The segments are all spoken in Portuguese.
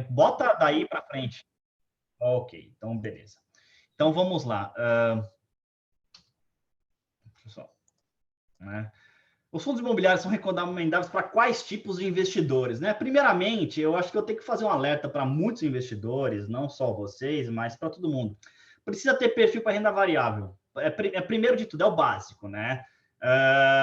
Bota daí para frente. Ok, então beleza. Então vamos lá. Pessoal, né? Os fundos imobiliários são recomendáveis para quais tipos de investidores, né? Primeiramente, eu acho que eu tenho que fazer um alerta para muitos investidores, não só vocês, mas para todo mundo. Precisa ter perfil para renda variável. Primeiro de tudo, é o básico, né?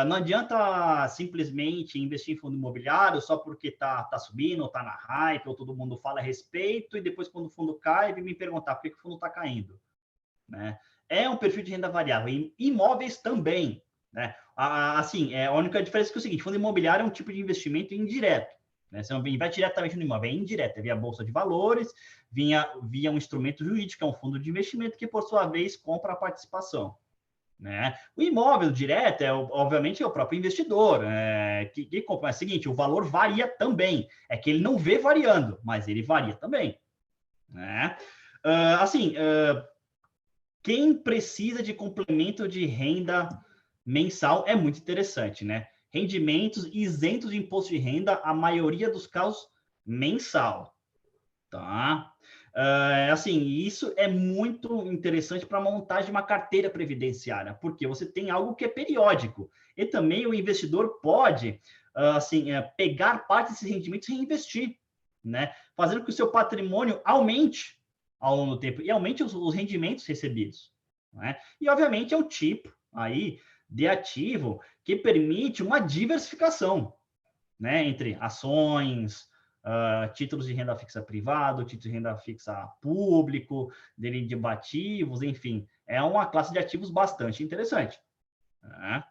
Não adianta simplesmente investir em fundo imobiliário só porque tá subindo, está na hype, ou todo mundo fala a respeito, e depois, quando o fundo cai, vem me perguntar por que o fundo está caindo, né? É um perfil de renda variável. E imóveis também, né? Assim, a única diferença é que é o seguinte: fundo imobiliário é um tipo de investimento indireto, né? Você não investe diretamente no imóvel, é indireto, é via bolsa de valores, via um instrumento jurídico, que é um fundo de investimento, que, por sua vez, compra a participação, né? O imóvel direto, obviamente, é o próprio investidor, que compra. Mas é o seguinte, o valor varia também. É que ele não vê variando, mas ele varia também, né? Assim, quem precisa de complemento de renda mensal é muito interessante, né? Rendimentos isentos de imposto de renda, a maioria dos casos, mensal, tá? Assim, isso é muito interessante para a montagem de uma carteira previdenciária, porque você tem algo que é periódico. E também o investidor pode, assim, pegar parte desses rendimentos e reinvestir, né? Fazendo com que o seu patrimônio aumente ao longo do tempo e aumente os rendimentos recebidos, né? E, obviamente, é o tipo aí de ativo que permite uma diversificação, né? Entre ações, títulos de renda fixa privado, títulos de renda fixa público, derivativos, enfim, é uma classe de ativos bastante interessante, né?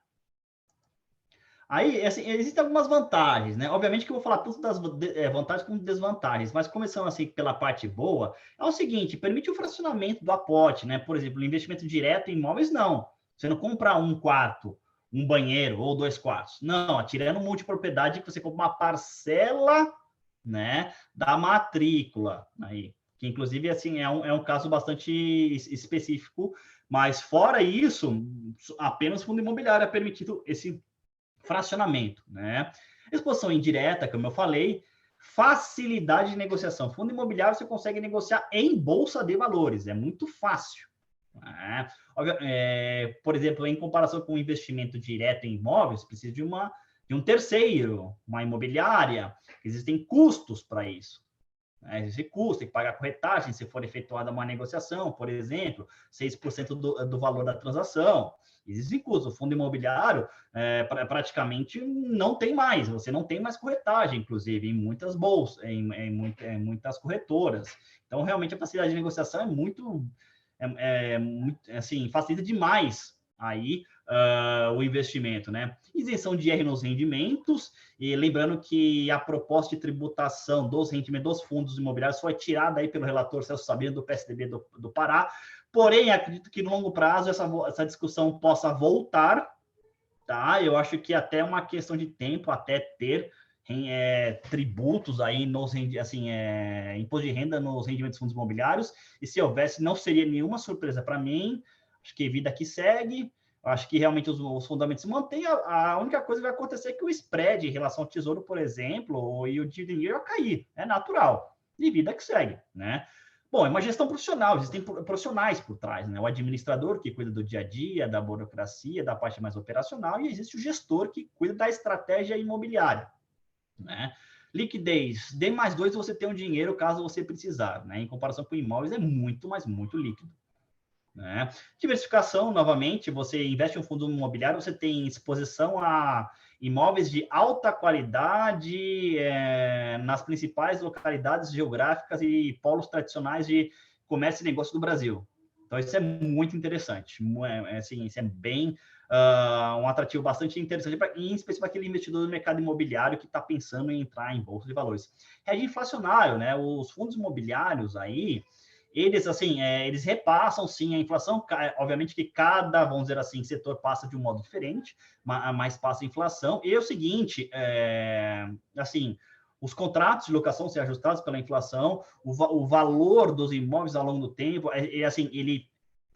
Aí, assim, existem algumas vantagens, né? Obviamente que eu vou falar tanto das vantagens como desvantagens, mas começando assim pela parte boa, é o seguinte: permite o fracionamento do aporte, né? Por exemplo, o investimento direto em imóveis, não. Você não compra um quarto, um banheiro ou 2 quartos. Não, tirando multipropriedade, que você compra uma parcela, né, da matrícula, aí, que inclusive assim é um caso bastante específico, mas fora isso, apenas fundo imobiliário é permitido esse fracionamento, né? Exposição indireta, como eu falei, facilidade de negociação. Fundo imobiliário você consegue negociar em bolsa de valores, é muito fácil, né? Por exemplo, em comparação com o investimento direto em imóveis, precisa de um terceiro, uma imobiliária, existem custos para isso. Existe custo, tem que pagar corretagem se for efetuada uma negociação, por exemplo, 6% do valor da transação. Existe custo. O fundo imobiliário praticamente não tem mais, você não tem mais corretagem, inclusive, em muitas bolsas, em muitas corretoras. Então, realmente, a facilidade de negociação assim, facilita demais aí o investimento, né? Isenção de IR nos rendimentos, e lembrando que a proposta de tributação dos rendimentos dos fundos imobiliários foi tirada aí pelo relator Celso Sabino, do PSDB do Pará, porém, acredito que no longo prazo essa discussão possa voltar, tá? Eu acho que até uma questão de tempo, até ter tributos aí assim, imposto de renda nos rendimentos dos fundos imobiliários, e se houvesse, não seria nenhuma surpresa para mim. Acho que vida que segue, acho que realmente os fundamentos se mantêm. A única coisa que vai acontecer é que o spread em relação ao tesouro, por exemplo, e o dinheiro vai cair, é natural, e vida que segue, né? Bom, é uma gestão profissional, existem profissionais por trás, né? O administrador, que cuida do dia a dia, da burocracia, da parte mais operacional, e existe o gestor, que cuida da estratégia imobiliária, né? Liquidez, D+2 você tem um dinheiro caso você precisar, né? Em comparação com imóveis, é muito, mas muito líquido, né? Diversificação, novamente, você investe em um fundo imobiliário, você tem exposição a imóveis de alta qualidade nas principais localidades geográficas e polos tradicionais de comércio e negócio do Brasil. Então, isso é muito interessante. Assim, isso é bem um atrativo bastante interessante, em especial para aquele investidor do mercado imobiliário que está pensando em entrar em bolsa de valores. Hedge inflacionário, né? Os fundos imobiliários aí, eles, assim, eles repassam, sim, a inflação. Obviamente que cada, vamos dizer assim, setor passa de um modo diferente, mas passa a inflação. E é o seguinte, assim, os contratos de locação são ajustados pela inflação, o valor dos imóveis ao longo do tempo, assim, ele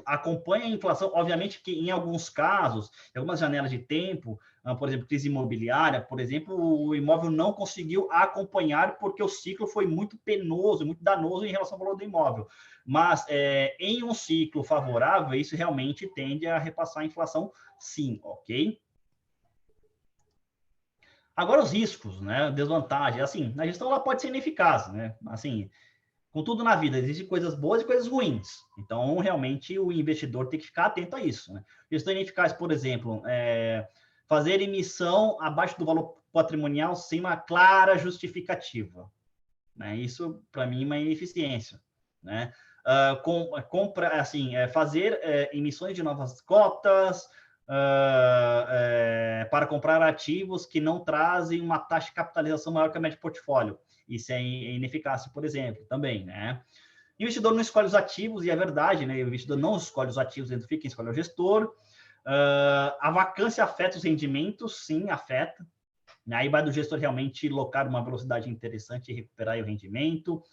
acompanha a inflação, obviamente que em alguns casos, em algumas janelas de tempo, por exemplo, crise imobiliária, por exemplo, o imóvel não conseguiu acompanhar porque o ciclo foi muito penoso, muito danoso em relação ao valor do imóvel. Mas em um ciclo favorável, isso realmente tende a repassar a inflação, sim, ok? Agora os riscos, né? Desvantagem, assim, a gestão ela pode ser ineficaz, né? Assim, com tudo na vida, existem coisas boas e coisas ruins. Então, realmente, o investidor tem que ficar atento a isso. Né? Gestão ineficaz, por exemplo, fazer emissão abaixo do valor patrimonial sem uma clara justificativa. Né? Isso, para mim, é uma ineficiência. Né? Fazer emissões de novas cotas para comprar ativos que não trazem uma taxa de capitalização maior que a média de portfólio. Isso é ineficácia, por exemplo, também, né? O investidor não escolhe os ativos, e é verdade, né? O investidor não escolhe os ativos, dentro fica, quem escolhe é o gestor. A vacância afeta os rendimentos? Sim, afeta. Aí vai do gestor realmente locar uma velocidade interessante e recuperar o rendimento.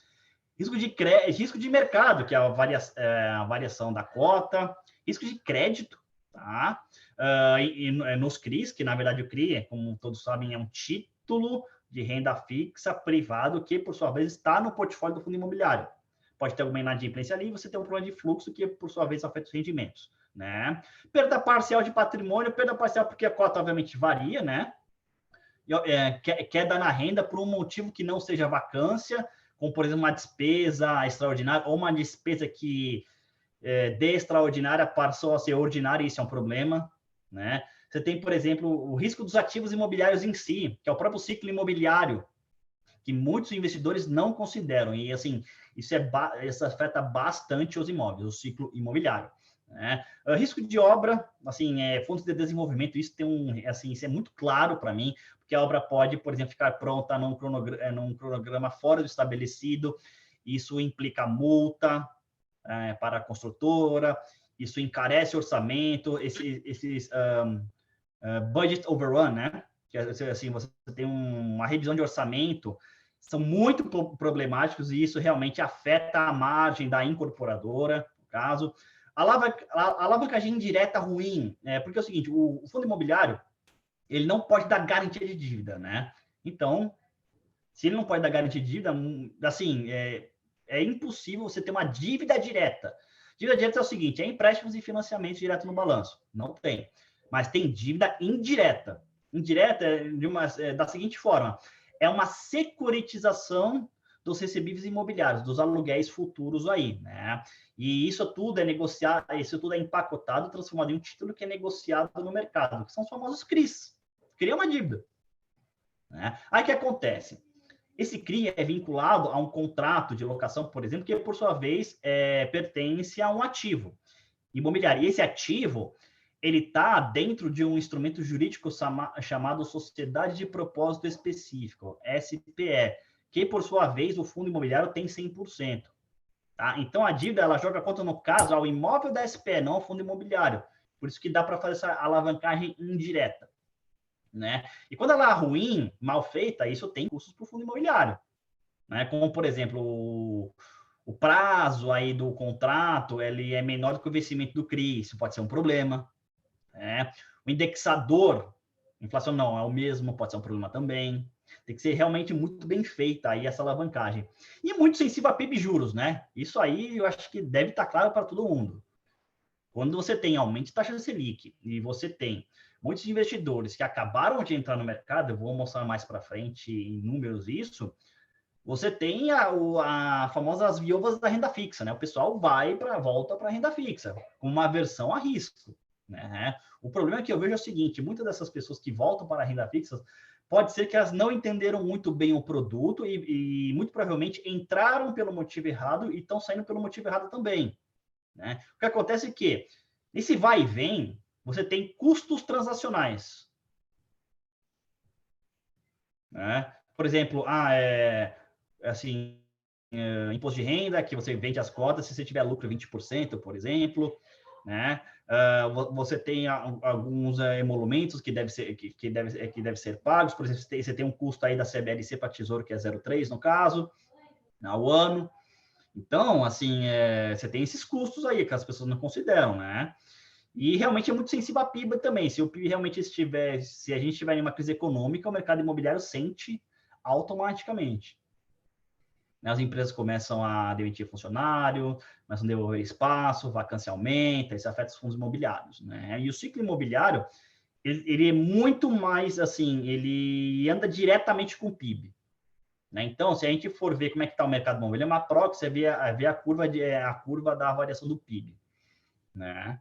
Risco de mercado, que é a variação da cota. Risco de crédito, tá? Nos CRIs, que na verdade o CRI, como todos sabem, é um título de renda fixa privado que, por sua vez, está no portfólio do fundo imobiliário. Pode ter alguma inadimplência ali, você tem um problema de fluxo que, por sua vez, afeta os rendimentos. Né? Perda parcial de patrimônio, perda parcial porque a cota, obviamente, varia, né? Queda na renda por um motivo que não seja vacância, como, por exemplo, uma despesa extraordinária ou uma despesa que de extraordinária passou a ser ordinária, isso é um problema, né? Você tem, por exemplo, o risco dos ativos imobiliários em si, que é o próprio ciclo imobiliário, que muitos investidores não consideram. E, assim, isso afeta bastante os imóveis, o ciclo imobiliário. Né? Risco de obra, assim, fundos de desenvolvimento, isso isso é muito claro para mim, porque a obra pode, por exemplo, ficar pronta num cronograma fora do estabelecido, isso implica multa para a construtora, isso encarece o orçamento, esses budget overrun, né? Que assim, você tem uma revisão de orçamento, são muito problemáticos e isso realmente afeta a margem da incorporadora, no caso. A alavancagem indireta ruim, porque é o seguinte, o fundo imobiliário, ele não pode dar garantia de dívida, né? Então, se ele não pode dar garantia de dívida, assim, é impossível você ter uma dívida direta. Dívida direta é o seguinte, é empréstimos e financiamentos direto no balanço. Não tem. Mas tem dívida indireta. Indireta da seguinte forma, é uma securitização dos recebíveis imobiliários, dos aluguéis futuros aí, né? E isso tudo é negociado, isso tudo é empacotado, transformado em um título que é negociado no mercado, que são os famosos CRIs. Cria uma dívida. Né? Aí o que acontece? Esse CRI é vinculado a um contrato de locação, por exemplo, que, por sua vez, pertence a um ativo imobiliário. E esse ativo, ele está dentro de um instrumento jurídico chamado Sociedade de Propósito Específico, SPE, que, por sua vez, o fundo imobiliário tem 100%. Tá? Então, a dívida, ela joga conta, no caso, ao imóvel da SPE, não ao fundo imobiliário. Por isso que dá para fazer essa alavancagem indireta. Né? E quando ela é ruim, mal feita, isso tem custos para o fundo imobiliário. Né? Como, por exemplo, o prazo aí do contrato ele é menor do que o vencimento do CRI, isso pode ser um problema. Né? O indexador, inflação não é o mesmo, pode ser um problema também. Tem que ser realmente muito bem feita aí essa alavancagem. E muito sensível a PIB e juros, né? Isso aí eu acho que deve estar claro para todo mundo. Quando você tem aumento de taxa de Selic e você tem muitos investidores que acabaram de entrar no mercado, eu vou mostrar mais para frente em números isso, você tem a famosa as viúvas da renda fixa, né? O pessoal volta para a renda fixa, com uma aversão a risco. Né? O problema que eu vejo é o seguinte, muitas dessas pessoas que voltam para a renda fixa, pode ser que elas não entenderam muito bem o produto e muito provavelmente entraram pelo motivo errado e estão saindo pelo motivo errado também. Né? O que acontece é que, nesse vai e vem, você tem custos transacionais. Né? Por exemplo, imposto de renda, que você vende as cotas, se você tiver lucro 20%, por exemplo. Né? Você tem alguns emolumentos que devem ser pagos. Por exemplo, você tem um custo aí da CBLC para Tesouro, que é 0,3 no caso, ao ano. Então, assim, você tem esses custos aí que as pessoas não consideram, né? E realmente é muito sensível à PIB também. Se o PIB realmente estiver, se a gente estiver em uma crise econômica, o mercado imobiliário sente automaticamente. As empresas começam a demitir funcionário, começam a devolver espaço, vacância aumenta, isso afeta os fundos imobiliários, né? E o ciclo imobiliário, ele é muito mais, assim, ele anda diretamente com o PIB. Né? Então, se a gente for ver como é que está o mercado imobiliário, é uma proxy, você vê a curva da variação do PIB. Né?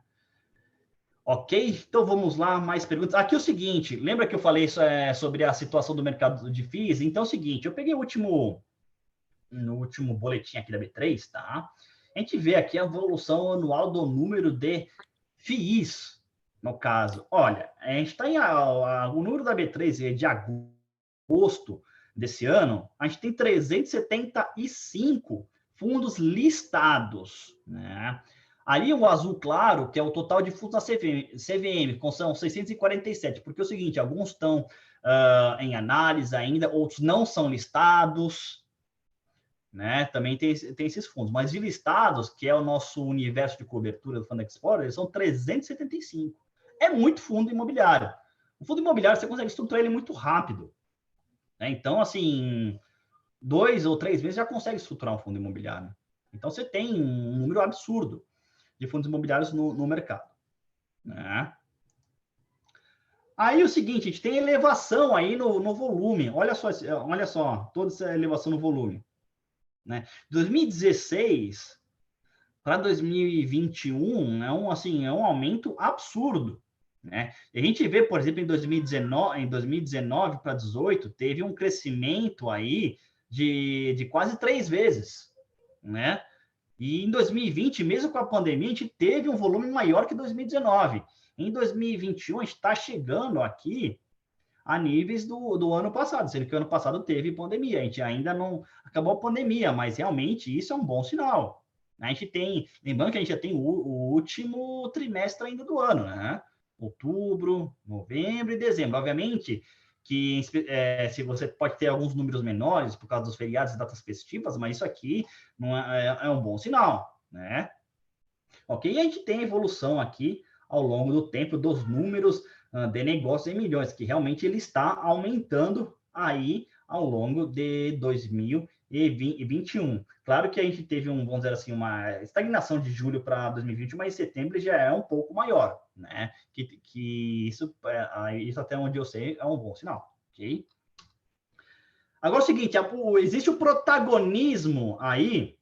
Ok? Então, vamos lá, mais perguntas. Aqui é o seguinte, lembra que eu falei sobre a situação do mercado de FIIs? Então, é o seguinte, eu peguei no último boletim aqui da B3, tá? A gente vê aqui a evolução anual do número de FIIs, no caso. Olha, a gente está o número da B3 é de agosto desse ano, a gente tem 375 fundos listados, né? Ali o azul claro, que é o total de fundos da CVM, são 647, porque é o seguinte, alguns estão em análise ainda, outros não são listados, né? Também tem esses fundos, mas de listados, que é o nosso universo de cobertura do Fund Explorer, eles são 375. É muito fundo imobiliário. O fundo imobiliário, você consegue estruturar ele muito rápido. Né? Então, assim, 2 ou 3 meses já consegue estruturar um fundo imobiliário. Então, você tem um número absurdo de fundos imobiliários no mercado. Né? Aí, o seguinte, a gente tem elevação aí no volume. Olha só, toda essa elevação no volume. Né? 2016 para 2021 é um aumento absurdo. Né? E a gente vê, por exemplo, em 2019 para 2018, teve um crescimento aí de quase 3 vezes. Né? E em 2020, mesmo com a pandemia, a gente teve um volume maior que 2019. Em 2021, a gente está chegando aqui a níveis do ano passado, sendo que o ano passado teve pandemia. A gente ainda não acabou a pandemia, mas realmente isso é um bom sinal. A gente tem, lembrando que a gente já tem o último trimestre ainda do ano, né? Outubro, novembro e dezembro. Obviamente que se você pode ter alguns números menores por causa dos feriados e datas festivas, mas isso aqui não é um bom sinal, né? Ok? E a gente tem evolução aqui ao longo do tempo dos números de negócios em milhões, que realmente ele está aumentando aí ao longo de 2021. Claro que a gente teve vamos dizer assim, uma estagnação de julho para 2020, mas setembro já é um pouco maior, né? Que isso até onde eu sei é um bom sinal, ok? Agora é o seguinte, existe o protagonismo aí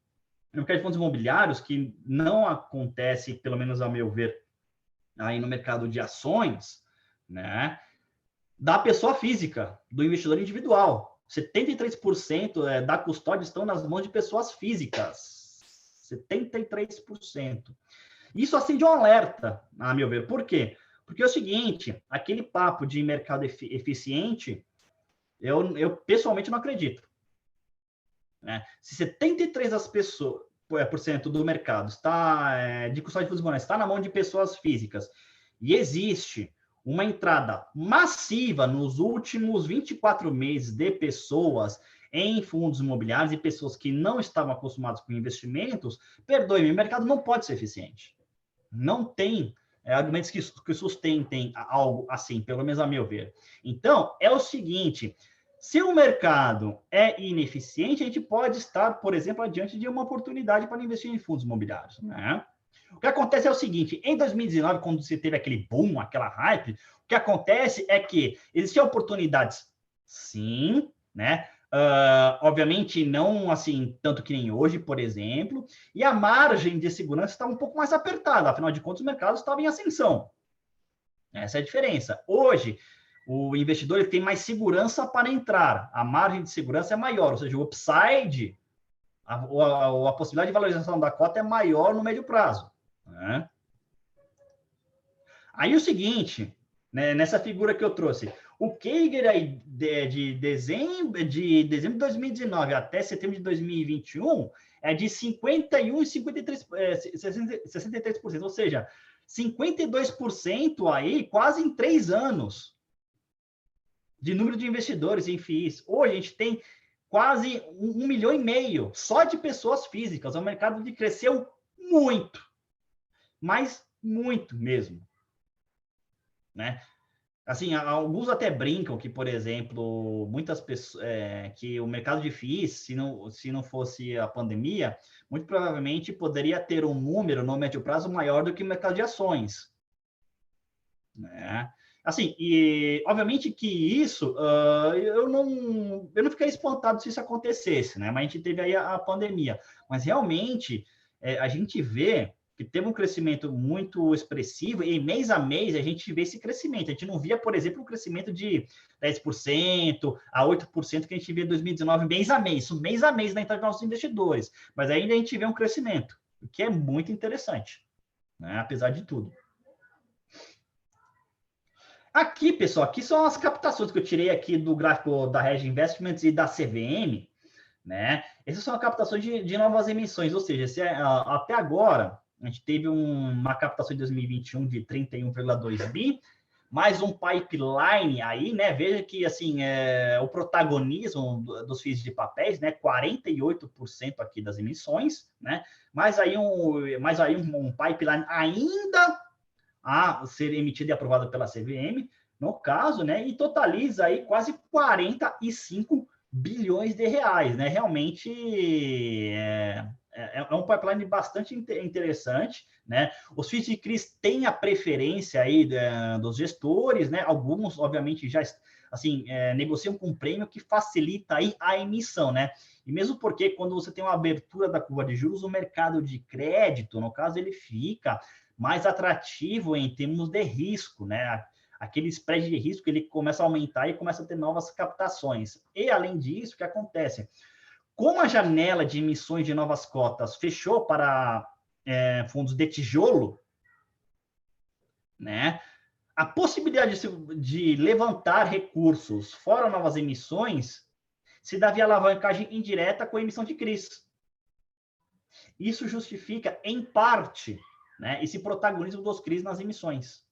no mercado de fundos imobiliários que não acontece, pelo menos a meu ver, aí no mercado de ações, né, da pessoa física, do investidor individual. 73% da custódia estão nas mãos de pessoas físicas. 73%. Isso acende um alerta, a meu ver. Por quê? Porque é o seguinte, aquele papo de mercado eficiente, eu pessoalmente não acredito. Né? Se 73% das pessoas, por cento do mercado está de custódia de fundos imobiliários está na mão de pessoas físicas e existe uma entrada massiva nos últimos 24 meses de pessoas em fundos imobiliários e pessoas que não estavam acostumadas com investimentos, perdoe-me, o mercado não pode ser eficiente. Não tem argumentos que sustentem algo assim, pelo menos a meu ver. Então, é o seguinte, se o mercado é ineficiente, a gente pode estar, por exemplo, adiante de uma oportunidade para investir em fundos imobiliários. Né? O que acontece é o seguinte, em 2019, quando se teve aquele boom, aquela hype, o que acontece é que existiam oportunidades, sim, né? Obviamente não assim tanto que nem hoje, por exemplo, e a margem de segurança está um pouco mais apertada, afinal de contas o mercado estava em ascensão. Essa é a diferença. Hoje, o investidor ele tem mais segurança para entrar, a margem de segurança é maior, ou seja, o upside, a possibilidade de valorização da cota é maior no médio prazo. Né? Aí o seguinte, né, nessa figura que eu trouxe, o CAGR aí de dezembro de 2019 até setembro de 2021 é de 51 e 63%, ou seja, 52% aí quase em 3 anos de número de investidores em FIIs. Hoje a gente tem quase 1,5 milhão só de pessoas físicas. É um mercado que cresceu muito, mas muito mesmo, né? Assim, alguns até brincam que, por exemplo, muitas pessoas, que o mercado de FIIs, se não fosse a pandemia, muito provavelmente poderia ter um número no médio prazo maior do que o mercado de ações, né? Assim, e obviamente que isso, eu não ficaria espantado se isso acontecesse, né? Mas a gente teve aí a pandemia. Mas realmente, a gente vê que teve um crescimento muito expressivo, e mês a mês a gente vê esse crescimento. A gente não via, por exemplo, um crescimento de 10% a 8% que a gente via em 2019, mês a mês, isso mês a mês na entrada dos nossos investidores. Mas ainda a gente vê um crescimento, o que é muito interessante, né? Apesar de tudo. Aqui, pessoal, aqui são as captações que eu tirei aqui do gráfico da Reg Investments e da CVM, né? Essas são as captações de novas emissões, ou seja, até agora a gente teve uma captação de 2021 de 31,2 bi, mais um pipeline aí, né? Veja que assim o protagonismo dos FIIs de papéis, né? 48% aqui das emissões, né? Mais aí um pipeline ainda a ser emitida e aprovada pela CVM, no caso, né, e totaliza aí quase 45 bilhões de reais, né? Realmente é um pipeline bastante interessante, né? Os FIIs de CRIs têm a preferência aí dos gestores, né? Alguns, obviamente, já assim negociam com um prêmio que facilita aí a emissão, né? E mesmo porque quando você tem uma abertura da curva de juros, o mercado de crédito, no caso, ele fica mais atrativo em termos de risco, né? Aquele spread de risco ele começa a aumentar e começa a ter novas captações. E além disso, o que acontece? Como a janela de emissões de novas cotas fechou para fundos de tijolo, né? A possibilidade de levantar recursos fora novas emissões se dá via alavancagem indireta com a emissão de CRIs. Isso justifica, em parte, né, esse protagonismo dos CRIs nas emissões.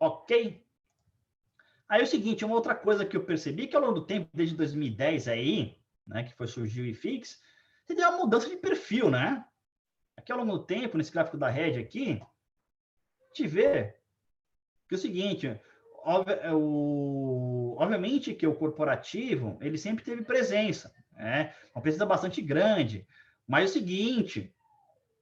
Ok? Aí é o seguinte, uma outra coisa que eu percebi que ao longo do tempo, desde 2010 aí, né, que foi surgiu o IFIX, você deu uma mudança de perfil, né? Aqui ao longo do tempo, nesse gráfico da Red aqui, te vê que é o seguinte, obviamente que o corporativo, ele sempre teve presença, né? Uma presença bastante grande, mas é o seguinte,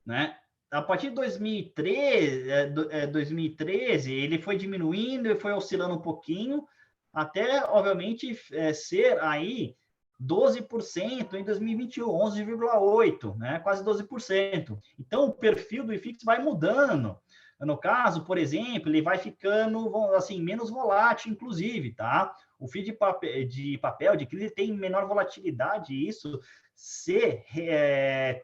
né? A partir de 2013, ele foi diminuindo e foi oscilando um pouquinho, até, obviamente, ser aí 12% em 2021, 11,8%, né? Quase 12%. Então, o perfil do IFIX vai mudando. No caso, por exemplo, ele vai ficando assim, menos volátil, inclusive, tá? O FII de papel de crise tem menor volatilidade, e isso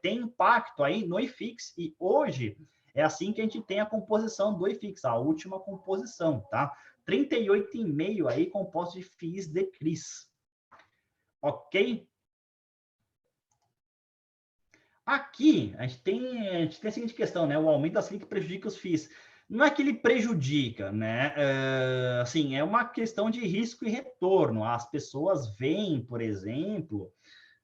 tem impacto aí no IFIX, e hoje é assim que a gente tem a composição do IFIX, a última composição, tá? 38,5 aí composto de FIIs de CRIs. Ok? Aqui, a gente tem a seguinte questão, né? O aumento da Selic prejudica os FIIs. Não é que ele prejudica, né? Assim, é uma questão de risco e retorno. As pessoas veem, por exemplo,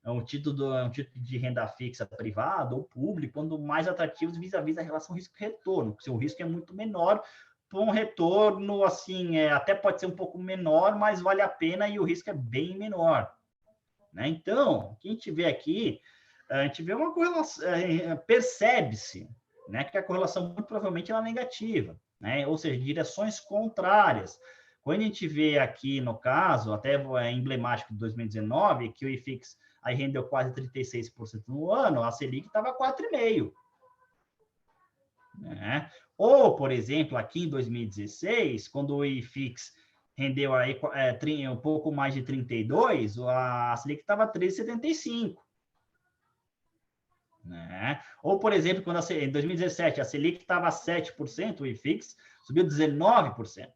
um título de renda fixa privada ou público, quando mais atrativos vis-à-vis a relação risco-retorno, porque o risco é muito menor, para um retorno, assim, até pode ser um pouco menor, mas vale a pena e o risco é bem menor, né? Então, o que a gente vê aqui, a gente vê uma correlação, percebe-se, né, que a correlação muito provavelmente é negativa, né? Ou seja, direções contrárias. Quando a gente vê aqui, no caso, até emblemático de 2019, que o IFIX aí rendeu quase 36% no ano, a Selic estava 4,5%. Né? Ou, por exemplo, aqui em 2016, quando o IFIX rendeu aí um pouco mais de 32, a Selic estava 13,75. Né? Ou, por exemplo, quando em 2017 a Selic estava 7%, o IFIX subiu 19%.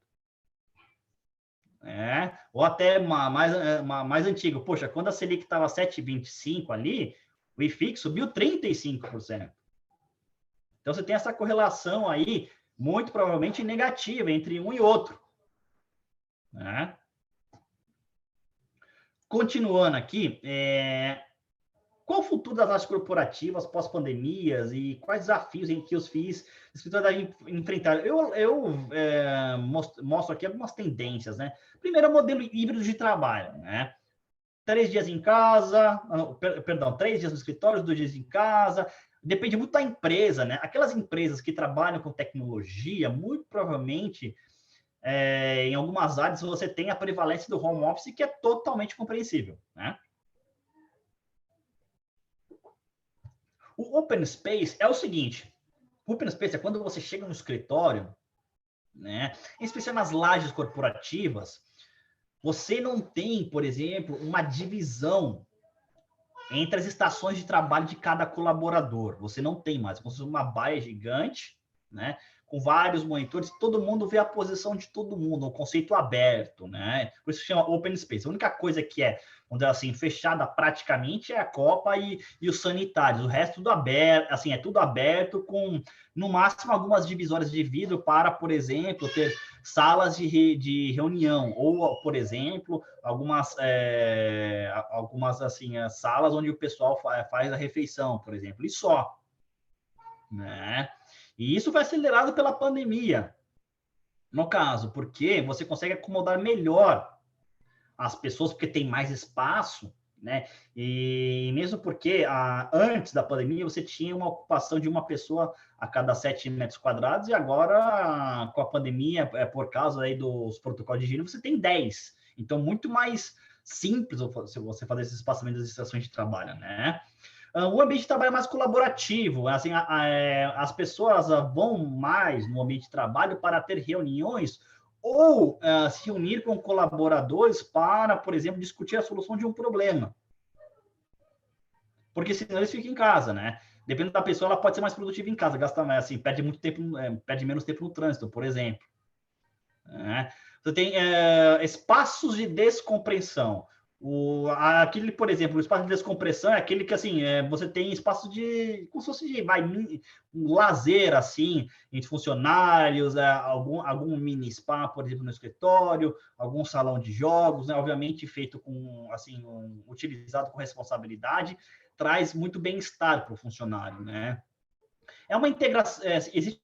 Ou até mais antigo. Poxa, quando a Selic estava 7,25 ali, o IFIX subiu 35%. Então, você tem essa correlação aí, muito provavelmente negativa, entre um e outro. Né? continuando aqui, qual o futuro das áreas corporativas pós-pandemias e quais desafios em que os FIIs devem enfrentar? Eu mostro aqui algumas tendências, né? Primeiro, o modelo híbrido de trabalho, né? 3 dias em casa, perdão, 3 dias no escritório, 2 dias em casa. Depende muito da empresa, né? Aquelas empresas que trabalham com tecnologia, muito provavelmente, em algumas áreas, você tem a prevalência do home office, que é totalmente compreensível, né? O Open Space é o seguinte, o Open Space é quando você chega no escritório, né? Em especial nas lajes corporativas, você não tem, por exemplo, uma divisão entre as estações de trabalho de cada colaborador. Você não tem mais. Você tem uma baia gigante, né? Com vários monitores, todo mundo vê a posição de todo mundo, um conceito aberto, né? Por isso se chama Open Space. A única coisa que é, vamos dizer assim, fechada praticamente é a copa e os sanitários. O resto tudo aberto, assim, é tudo aberto com, no máximo, algumas divisórias de vidro para, por exemplo, ter salas de reunião, ou, por exemplo, algumas assim, salas onde o pessoal faz a refeição, por exemplo, e só, né? E isso foi acelerado pela pandemia, no caso, porque você consegue acomodar melhor as pessoas, porque tem mais espaço, né? E mesmo porque antes da pandemia você tinha uma ocupação de uma pessoa a cada 7 metros quadrados, e agora, com a pandemia, por causa aí dos protocolos de higiene, você tem 10. Então, muito mais simples você fazer esse espaçamento das estações de trabalho, né? O ambiente de trabalho é mais colaborativo, assim, as pessoas vão mais no ambiente de trabalho para ter reuniões ou se reunir com colaboradores para, por exemplo, discutir a solução de um problema. Porque senão eles ficam em casa, né? Dependendo da pessoa, ela pode ser mais produtiva em casa, gasta mais, assim, perde muito tempo, perde menos tempo no trânsito, por exemplo. Você tem espaços de descompressão. Aquele, por exemplo, o espaço de descompressão é aquele que, assim, você tem espaço de, como se fosse um lazer, assim, entre funcionários, algum mini spa, por exemplo, no escritório, algum salão de jogos, né, obviamente feito com, assim, utilizado com responsabilidade, traz muito bem-estar para o funcionário, né? É uma integração, existe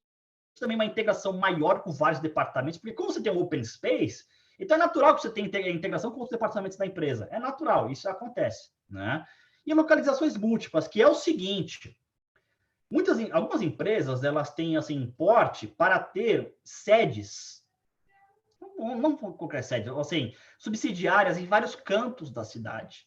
também uma integração maior com vários departamentos, porque como você tem um open space, então é natural que você tenha integração com os departamentos da empresa. É natural, isso acontece, né? E localizações múltiplas, que é o seguinte, algumas empresas, elas têm, assim, porte para ter sedes, não qualquer sede, assim, subsidiárias em vários cantos da cidade,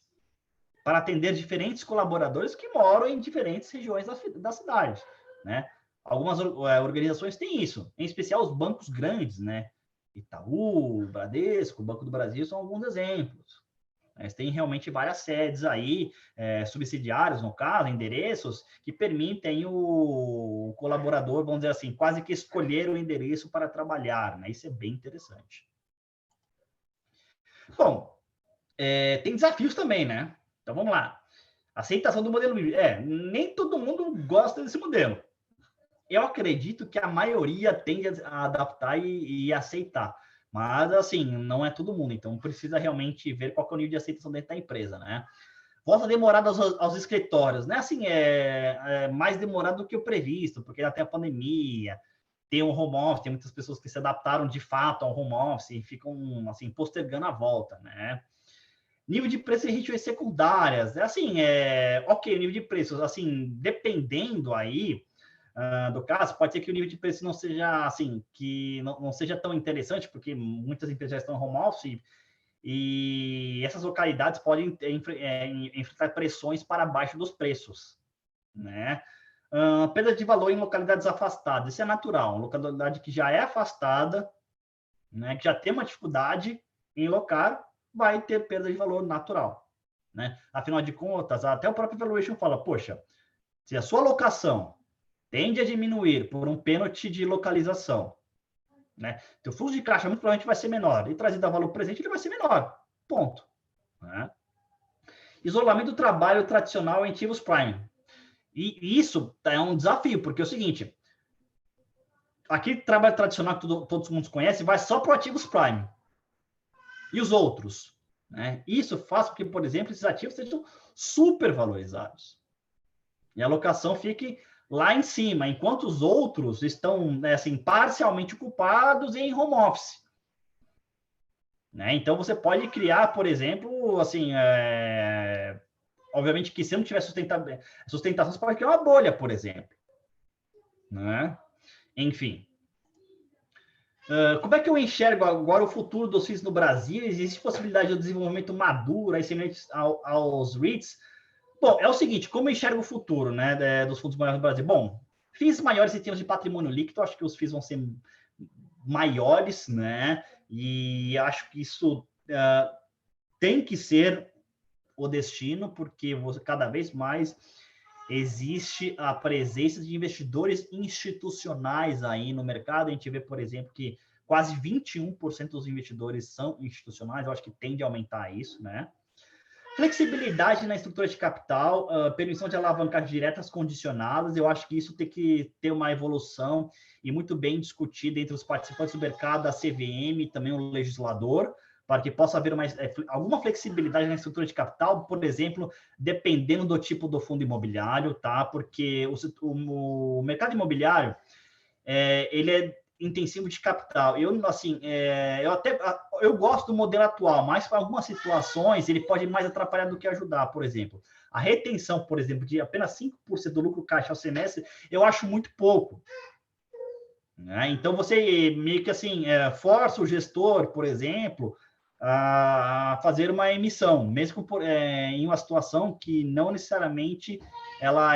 para atender diferentes colaboradores que moram em diferentes regiões da cidade, né? Algumas organizações têm isso, em especial os bancos grandes, né? Itaú, Bradesco, Banco do Brasil são alguns exemplos. Eles têm realmente várias sedes aí, subsidiárias, no caso, endereços, que permitem o colaborador, vamos dizer assim, quase que escolher o endereço para trabalhar, né? Isso é bem interessante. Bom, tem desafios também, né? Então, vamos lá. Aceitação do modelo híbrido. Nem todo mundo gosta desse modelo. Eu acredito que a maioria tende a adaptar e aceitar. Mas, assim, não é todo mundo. Então, precisa realmente ver qual é o nível de aceitação dentro da empresa, né? Volta demorada aos escritórios, né? Assim, é mais demorado do que o previsto, porque até a pandemia, tem um home office, tem muitas pessoas que se adaptaram de fato ao home office e ficam, assim, postergando a volta, né? Nível de preço em regiões secundárias, assim, ok, o nível de preços, assim, dependendo aí do caso, pode ser que o nível de preço não seja, assim, que não seja tão interessante, porque muitas empresas já estão home office e essas localidades podem enfrentar pressões para baixo dos preços, né? Perda de valor em localidades afastadas, isso é natural, uma localidade que já é afastada, né, que já tem uma dificuldade em locar, vai ter perda de valor natural, né? Afinal de contas, até o próprio valuation fala, poxa, se a sua locação tende a diminuir por um pênalti de localização, né? Teu fluxo de caixa muito provavelmente vai ser menor, e trazido a valor presente ele vai ser menor, ponto, né? Isolamento do trabalho tradicional em ativos prime. E isso é um desafio, porque é o seguinte, aquele trabalho tradicional que todos mundo conhece vai só para ativos prime. E os outros? né? Isso faz com que, por exemplo, esses ativos sejam supervalorizados e a alocação fique lá em cima, enquanto os outros estão, né, assim, parcialmente ocupados em home office. Né? Então, você pode criar, por exemplo, assim, obviamente que se não tiver sustentação, você pode criar uma bolha, por exemplo. Né? Enfim. Como é que eu enxergo agora o futuro dos FIIs no Brasil? Existe possibilidade de desenvolvimento maduro, aí, semelhante aos REITs? Bom, é o seguinte, como eu enxergo o futuro, né, dos fundos maiores do Brasil? Bom, FIIs maiores em termos de patrimônio líquido, acho que os FIIs vão ser maiores, né? E acho que isso tem que ser o destino, porque cada vez mais existe a presença de investidores institucionais aí no mercado. A gente vê, por exemplo, que quase 21% dos investidores são institucionais, eu acho que tende a aumentar isso, né? Flexibilidade na estrutura de capital, permissão de alavancagem diretas condicionadas, eu acho que isso tem que ter uma evolução e muito bem discutida entre os participantes do mercado, a CVM e também o legislador, para que possa haver alguma flexibilidade na estrutura de capital, por exemplo, dependendo do tipo do fundo imobiliário, tá? Porque o mercado imobiliário, ele é intensivo de capital. Eu gosto do modelo atual, mas para algumas situações ele pode mais atrapalhar do que ajudar, por exemplo. A retenção, por exemplo, de apenas 5% do lucro caixa ao semestre, eu acho muito pouco. Né? Então, você meio que assim, força o gestor, por exemplo, a fazer uma emissão, mesmo em uma situação que não necessariamente ela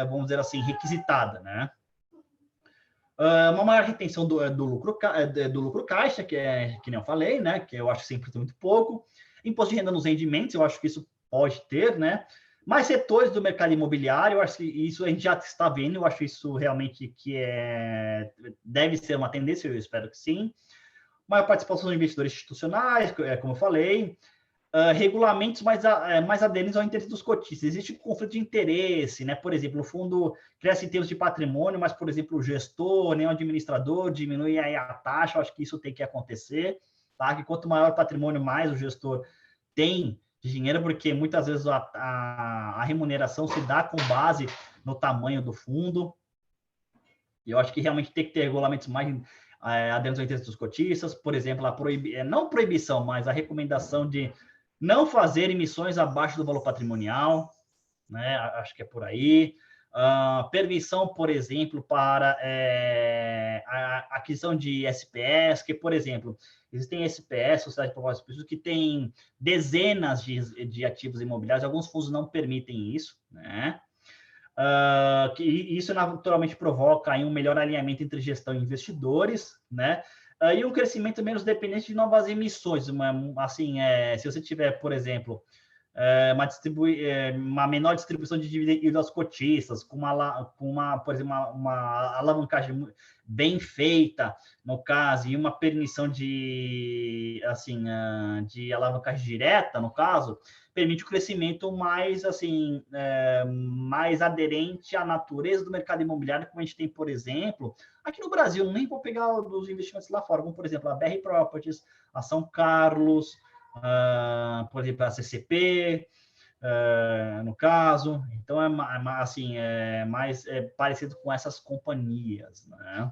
vamos dizer assim, requisitada, né? Uma maior retenção do lucro caixa, que nem eu falei, né? Que eu acho sempre muito pouco. Imposto de renda nos rendimentos, eu acho que isso pode ter, né? Mais setores do mercado imobiliário, eu acho que isso a gente já está vendo, eu acho isso realmente que deve ser uma tendência, eu espero que sim. Maior participação de investidores institucionais, como eu falei. Regulamentos mais aderentes ao interesse dos cotistas. Existe conflito de interesse, né? Por exemplo, o fundo cresce em termos de patrimônio, mas, por exemplo, o gestor, nem o administrador diminui aí a taxa. Eu acho que isso tem que acontecer, tá? Que quanto maior o patrimônio, mais o gestor tem de dinheiro, porque muitas vezes a remuneração se dá com base no tamanho do fundo. E eu acho que realmente tem que ter regulamentos mais aderentes ao interesse dos cotistas. Por exemplo, não proibição, mas a recomendação de não fazer emissões abaixo do valor patrimonial, né? Acho que é por aí. Permissão, por exemplo, para a aquisição de SPS, que, por exemplo, existem SPS, Sociedade de Propósitos Específicos, que tem dezenas de ativos imobiliários, alguns fundos não permitem isso, né? Que isso naturalmente provoca aí um melhor alinhamento entre gestão e investidores, né? E um crescimento menos dependente de novas emissões. Assim, se você tiver, por exemplo, uma menor distribuição de dividendos aos cotistas, por exemplo, uma alavancagem bem feita, no caso, e uma permissão de alavancagem direta, no caso, permite o crescimento mais, assim, mais aderente à natureza do mercado imobiliário, como a gente tem, por exemplo, aqui no Brasil. Nem vou pegar os investimentos lá fora, como, por exemplo, a BR Properties, a São Carlos, por exemplo, a CCP, no caso. Então, é mais parecido com essas companhias, né?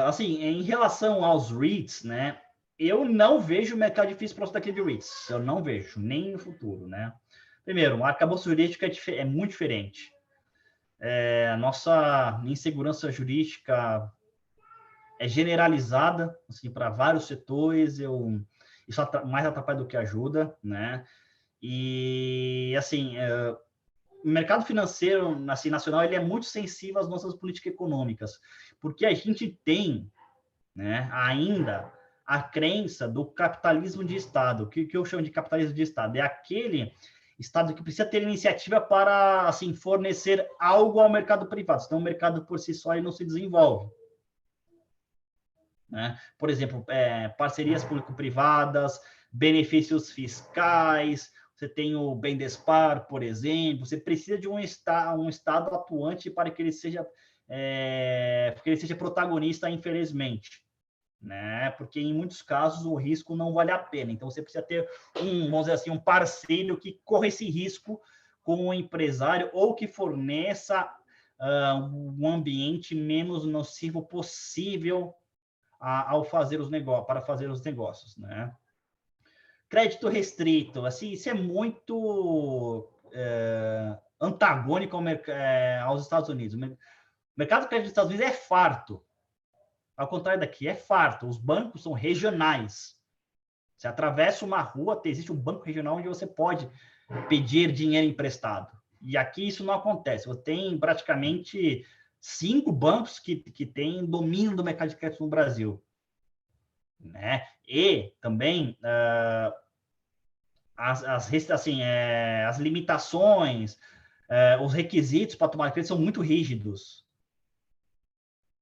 Assim, em relação aos REITs, né? Eu não vejo o mercado difícil próximo daquele de REITs. Eu não vejo, nem no futuro, né? Primeiro, o arcabouço jurídico é muito diferente. A nossa insegurança jurídica é generalizada, assim, para vários setores. Isso mais atrapalha do que ajuda, né? E, assim, o mercado financeiro, assim, nacional, ele é muito sensível às nossas políticas econômicas, porque a gente tem, né, ainda a crença do capitalismo de Estado. O que eu chamo de capitalismo de Estado? É aquele Estado que precisa ter iniciativa para, assim, fornecer algo ao mercado privado, senão o mercado por si só ele não se desenvolve. Né? Por exemplo, parcerias público-privadas, benefícios fiscais, você tem o Bendespar, por exemplo, você precisa de um Estado atuante para que ele seja protagonista, infelizmente. né? Porque em muitos casos o risco não vale a pena. Então você precisa ter vamos dizer assim, um parceiro que corra esse risco com o empresário ou que forneça um ambiente menos nocivo possível ao fazer os negócios, para fazer os negócios, né? Crédito restrito, assim, isso é muito antagônico aos Estados Unidos. O mercado de crédito dos Estados Unidos é farto. Ao contrário daqui, é farto. Os bancos são regionais. Você atravessa uma rua, existe um banco regional onde você pode pedir dinheiro emprestado. E aqui isso não acontece. Você tem praticamente 5 bancos que têm domínio do mercado de crédito no Brasil, né? E também as limitações, os requisitos para tomar crédito são muito rígidos,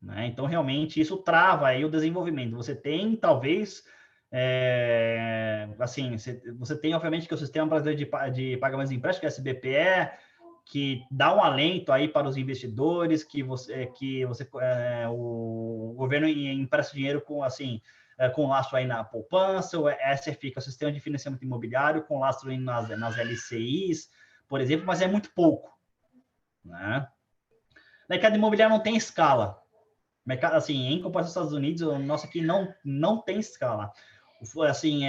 né? Então, realmente, isso trava aí o desenvolvimento. Você tem, talvez, você tem, obviamente, que o Sistema Brasileiro de Pagamentos de Empréstimo, que é o SBPE, que dá um alento aí para os investidores, o governo empresta dinheiro com lastro aí na poupança, o SFI, que é o Sistema de Financiamento Imobiliário, com lastro aí nas LCIs, por exemplo, mas é muito pouco, né? O mercado imobiliário não tem escala. Mercado, assim, em comparação aos Estados Unidos, o nosso aqui não tem escala. Assim,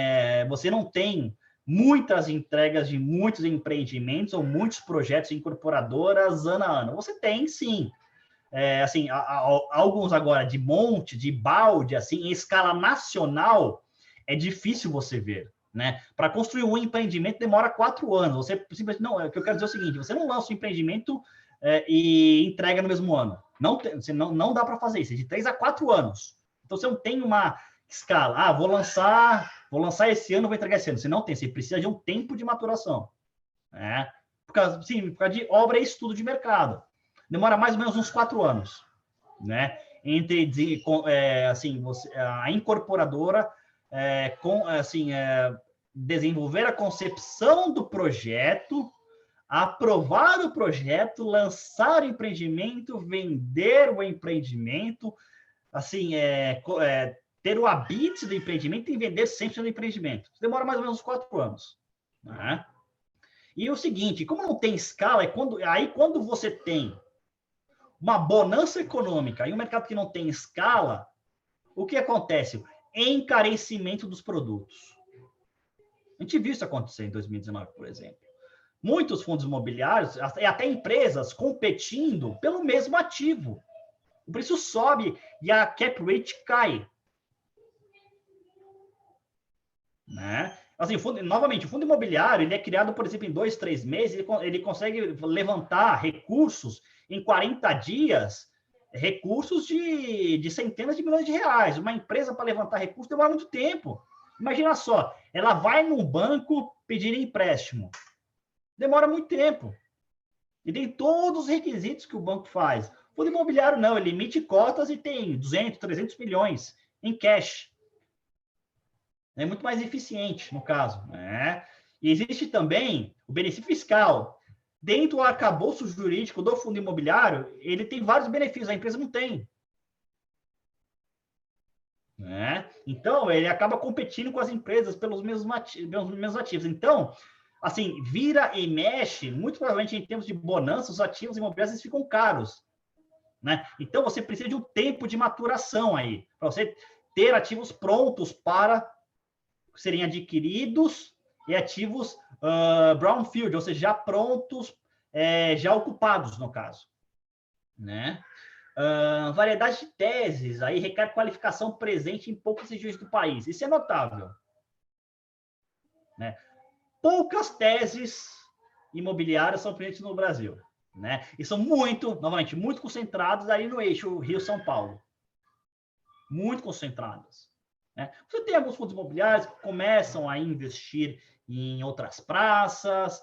você não tem muitas entregas de muitos empreendimentos ou muitos projetos incorporadoras ano a ano. Você tem, sim. Alguns agora de monte, de balde, assim, em escala nacional, é difícil você ver, né? Para construir um empreendimento demora 4 anos. Você simplesmente não. O que eu quero dizer é o seguinte: você não lança um empreendimento e entrega no mesmo ano. Não dá para fazer isso, é de 3 a 4 anos. Então, você não tem uma escala. Vou lançar esse ano, vou entregar esse ano. Você não tem, você precisa de um tempo de maturação, né? Por causa de obra e estudo de mercado. Demora mais ou menos uns 4 anos, né? Entre a incorporadora desenvolver a concepção do projeto, aprovar o projeto, lançar o empreendimento, vender o empreendimento, ter o habite do empreendimento e vender 100% do empreendimento. Isso demora mais ou menos 4 anos, né? E o seguinte, como não tem escala, quando você tem uma bonança econômica e um mercado que não tem escala, o que acontece? Encarecimento dos produtos. A gente viu isso acontecer em 2019, por exemplo. Muitos fundos imobiliários, e até empresas, competindo pelo mesmo ativo. O preço sobe e a cap rate cai, né? Assim, novamente, o fundo imobiliário, ele é criado, por exemplo, em 2, 3 meses, ele consegue levantar recursos em 40 dias, recursos de centenas de milhões de reais. Uma empresa para levantar recursos demora muito tempo. Imagina só, ela vai num banco pedir empréstimo. Demora muito tempo. E tem todos os requisitos que o banco faz. O fundo imobiliário não, ele emite cotas e tem 200, 300 milhões em cash. É muito mais eficiente, no caso, né? E existe também o benefício fiscal. Dentro do arcabouço jurídico do fundo imobiliário, ele tem vários benefícios, a empresa não tem, né? Então, ele acaba competindo com as empresas pelos mesmos ativos. Então, assim, vira e mexe, muito provavelmente em termos de bonança, os ativos imobiliários ficam caros, né? Então, você precisa de um tempo de maturação aí, para você ter ativos prontos para serem adquiridos e ativos brownfield, ou seja, já prontos, já ocupados, no caso, né? Variedade de teses, aí requer qualificação presente em poucas regiões do país. Isso é notável, né? Poucas teses imobiliárias são presentes no Brasil, né? E são novamente, muito concentradas aí no eixo Rio-São Paulo. Muito concentradas, né? Você tem alguns fundos imobiliários que começam a investir em outras praças,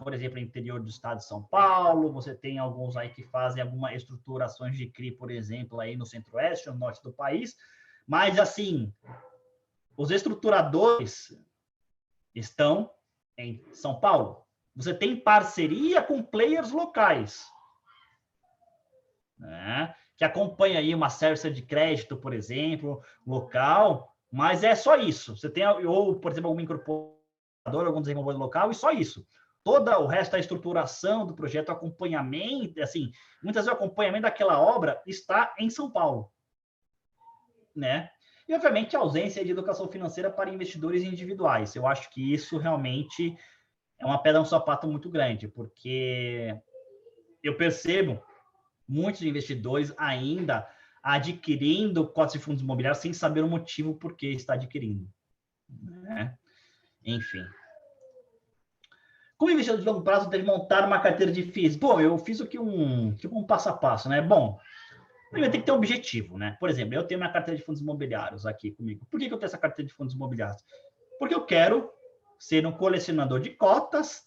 por exemplo, no interior do estado de São Paulo. Você tem alguns aí que fazem algumas estruturações de CRI, por exemplo, aí no centro-oeste, no norte do país. Mas, assim, os estruturadores estão em São Paulo. Você tem parceria com players locais, né? que acompanha aí uma cesta de crédito, por exemplo, local, mas é só isso. Você tem, ou, por exemplo, algum incorporador, algum desenvolvedor local, e só isso. Todo o resto da estruturação do projeto, acompanhamento, assim, muitas vezes o acompanhamento daquela obra está em São Paulo, né? E, obviamente, a ausência de educação financeira para investidores individuais. Eu acho que isso realmente é uma pedra no sapato muito grande, porque eu percebo muitos investidores ainda adquirindo cotas de fundos imobiliários sem saber o motivo por que está adquirindo, né? Enfim. Como investidor de longo prazo, deve montar uma carteira de FIIs. Bom, eu fiz aqui um passo a passo, né? Bom, primeiro tem que ter um objetivo, né? Por exemplo, eu tenho minha carteira de fundos imobiliários aqui comigo. Por que eu tenho essa carteira de fundos imobiliários? Porque eu quero ser um colecionador de cotas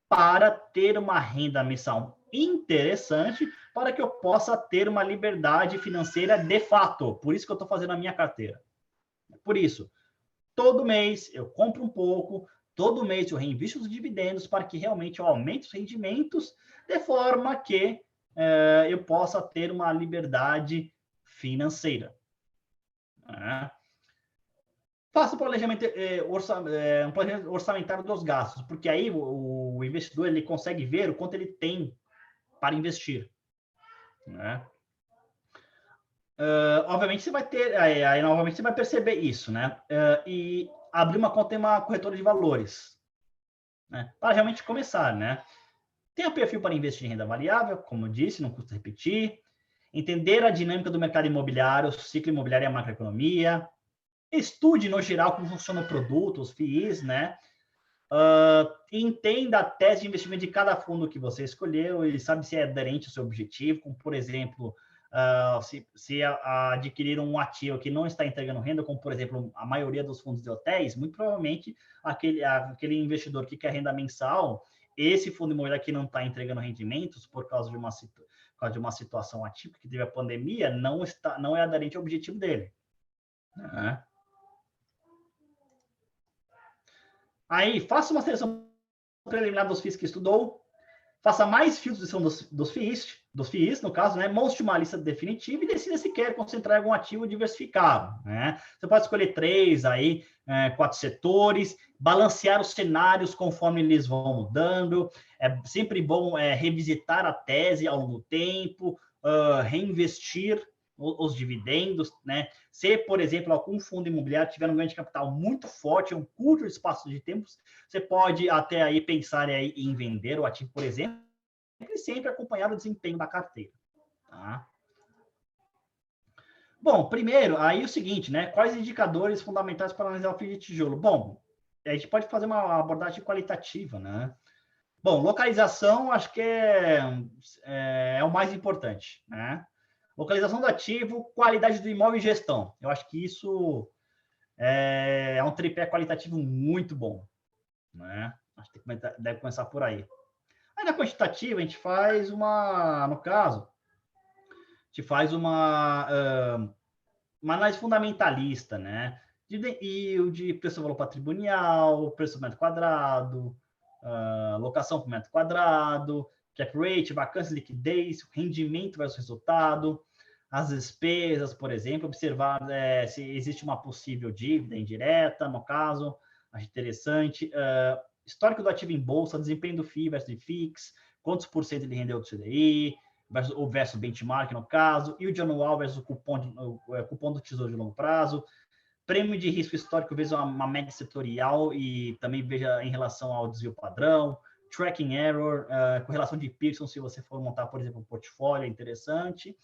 para ter uma renda mensal interessante, para que eu possa ter uma liberdade financeira de fato. Por isso que eu estou fazendo a minha carteira. Por isso, todo mês eu compro um pouco, todo mês eu reinvisto os dividendos para que realmente eu aumente os rendimentos, de forma que eu possa ter uma liberdade financeira. Faça um planejamento, um planejamento orçamentário dos gastos, porque aí o investidor ele consegue ver o quanto ele tem para investir, né? Obviamente você vai ter, aí novamente você vai perceber isso, né? E abrir uma conta em uma corretora de valores, né? Para realmente começar, né? Tem o perfil para investir em renda variável, como eu disse, não custa repetir. Entender a dinâmica do mercado imobiliário, o ciclo imobiliário e a macroeconomia. Estude, no geral, como funciona o produto, os FIIs, né? Entenda a tese de investimento de cada fundo que você escolheu e sabe se é aderente ao seu objetivo, como, por exemplo, se adquirir um ativo que não está entregando renda, como, por exemplo, a maioria dos fundos de hotéis, muito provavelmente aquele investidor que quer renda mensal, esse fundo imobiliário que não está entregando rendimentos por causa de uma situação atípica que teve a pandemia, não é aderente ao objetivo dele, né? Aí, faça uma seleção preliminar dos FIIs que estudou, faça mais filtros dos FIIs, no caso, né? Monte uma lista definitiva e decida se quer concentrar em algum ativo diversificado, né? Você pode escolher 3, 4 setores, balancear os cenários conforme eles vão mudando. É sempre bom revisitar a tese ao longo do tempo, reinvestir os dividendos, né? Se, por exemplo, algum fundo imobiliário tiver um ganho de capital muito forte, em um curto espaço de tempo, você pode até aí pensar em vender o ativo, por exemplo, e sempre acompanhar o desempenho da carteira, tá? Bom, primeiro, aí o seguinte, né? Quais indicadores fundamentais para analisar o FII de tijolo? Bom, a gente pode fazer uma abordagem qualitativa, né? Bom, localização, acho que é o mais importante, né? Localização do ativo, qualidade do imóvel e gestão. Eu acho que isso é um tripé qualitativo muito bom, né? Acho que deve começar por aí. Aí na quantitativa, a gente faz no caso, a gente faz uma análise fundamentalista, né? De yield, preço-valor patrimonial, preço por metro quadrado, locação por metro quadrado, cap rate, vacância, liquidez, rendimento versus resultado, as despesas, por exemplo, observar se existe uma possível dívida indireta, no caso, acho interessante. Histórico do ativo em bolsa, desempenho do FII versus IFIX, quantos por cento ele rendeu do CDI, versus benchmark, no caso, yield anual versus o cupom do tesouro de longo prazo, prêmio de risco histórico vezes uma média setorial e também veja em relação ao desvio padrão, tracking error, correlação de Pearson, se você for montar, por exemplo, um portfólio, é interessante.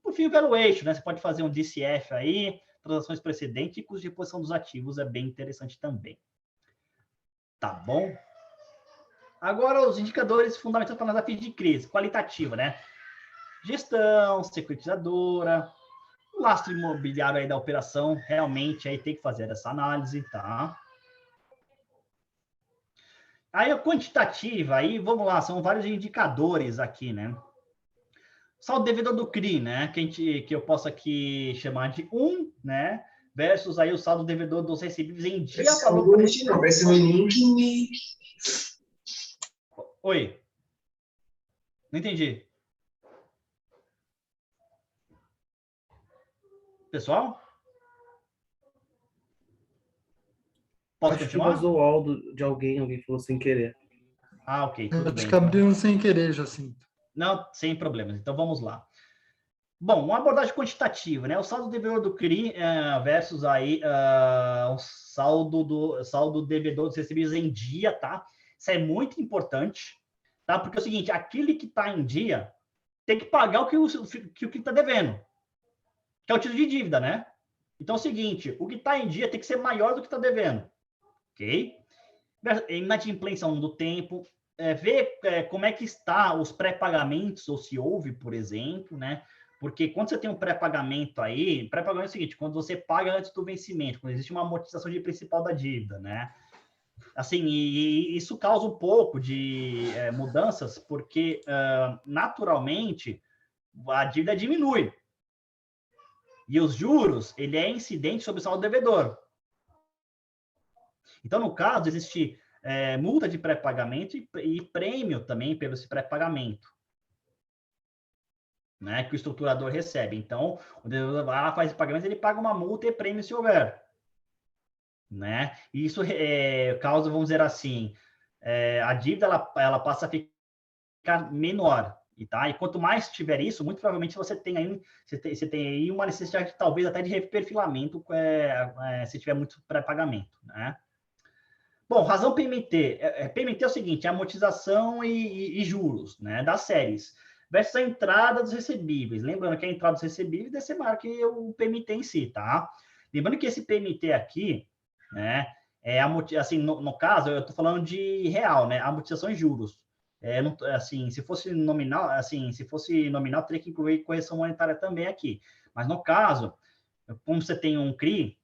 Por fim, o valuation, né? Você pode fazer um DCF aí, transações precedentes e custo de reposição dos ativos, é bem interessante também. Tá bom? Agora, os indicadores fundamentais para análise de crise, qualitativa, né? Gestão, securitizadora, o lastro imobiliário aí da operação, realmente aí tem que fazer essa análise, tá? Aí a quantitativa, aí vamos lá, são vários indicadores aqui, né? Saldo devedor do CRI, né? Que eu posso aqui chamar de 1, né? Versus aí o saldo devedor dos recebíveis em dia. Oi. Não entendi. Pessoal? Posso Acho que continuar? vazou o áudio de alguém falou sem querer. Ah, ok, tudo Acho bem. que Então. abriu sem querer, Jacinto. Não, sem problemas. Então, vamos lá. Bom, uma abordagem quantitativa, né? O saldo devedor do CRI versus aí o saldo devedor dos recebíveis em dia, tá? Isso é muito importante, tá? Porque é o seguinte, aquele que está em dia tem que pagar o que está devendo, que é o título de dívida, né? Então é o seguinte, o que está em dia tem que ser maior do que está devendo, ok? Inadimplência ao longo do tempo, ver como é que está os pré-pagamentos, ou se houve, por exemplo, né? Porque quando você tem um pré-pagamento aí, pré-pagamento é o seguinte, quando você paga antes do vencimento, quando existe uma amortização de principal da dívida, né? Assim, e isso causa um pouco de mudanças, porque naturalmente a dívida diminui. E os juros, ele é incidente sobre o saldo devedor. Então, no caso, existe multa de pré-pagamento e prêmio também pelo esse pré-pagamento, né, que o estruturador recebe. Então, o devedor vai lá, faz o pagamento, ele paga uma multa e prêmio se houver. Né? E isso causa, vamos dizer assim, a dívida ela passa a ficar menor. E quanto mais tiver isso, muito provavelmente você tem aí uma necessidade, talvez até de reperfilamento, se tiver muito pré-pagamento, né? Bom, razão PMT. PMT é o seguinte, é amortização e juros, né, das séries, versus a entrada dos recebíveis. Lembrando que a entrada dos recebíveis deve ser maior que o PMT em si, tá? Lembrando que esse PMT aqui, né, assim, no caso, eu estou falando de real, né, amortização e juros. Assim, se fosse nominal, teria que incluir correção monetária também aqui. Mas no caso, como você tem um CRI,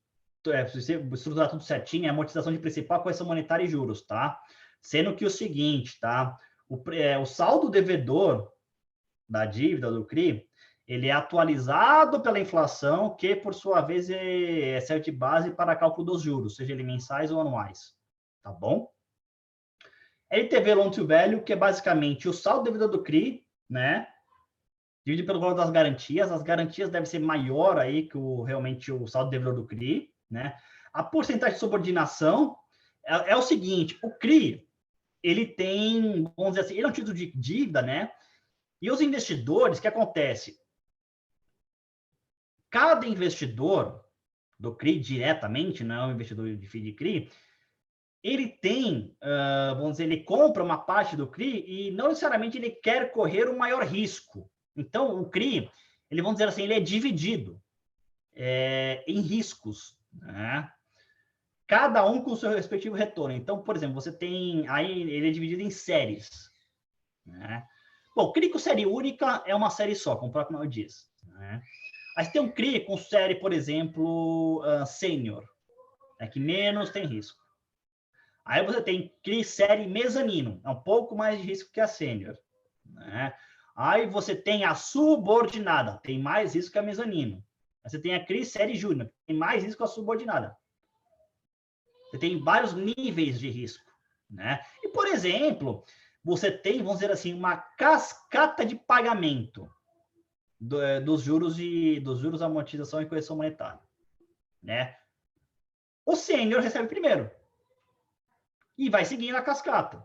se você estruturar tudo certinho, é amortização de principal, correção monetária e juros, tá? Sendo que o seguinte, tá? O saldo devedor da dívida do CRI, ele é atualizado pela inflação, que, por sua vez, serve de base para cálculo dos juros, seja ele mensais ou anuais, tá bom? LTV Loan to Value, que é basicamente o saldo devedor do CRI, né? Dividido pelo valor das garantias. As garantias devem ser maior aí que realmente o saldo devedor do CRI, né? A porcentagem de subordinação é o seguinte, o CRI, ele tem, vamos dizer assim, ele é um título de dívida, né? E os investidores, o que acontece? Cada investidor do CRI diretamente, não é um investidor de FII de CRI, ele tem, vamos dizer, ele compra uma parte do CRI e não necessariamente ele quer correr o maior risco. Então, o CRI, ele, vamos dizer assim, ele é dividido em riscos, né? Cada um com o seu respectivo retorno. Então, por exemplo, você tem, aí ele é dividido em séries, né? Bom, CRI com série única é uma série só, como o próprio nome diz, né? Aí você tem um CRI com série, por exemplo, sênior, que menos tem risco. Aí você tem CRI série mezanino, é um pouco mais de risco que a sênior, né? Aí você tem a subordinada, tem mais risco que a mezanino. Aí você tem a CRI série júnior, tem mais risco que a subordinada. Você tem vários níveis de risco, né? E, por exemplo, você tem, vamos dizer assim, uma cascata de pagamento dos juros, amortização e correção monetária, né? O sênior recebe primeiro e vai seguindo a cascata,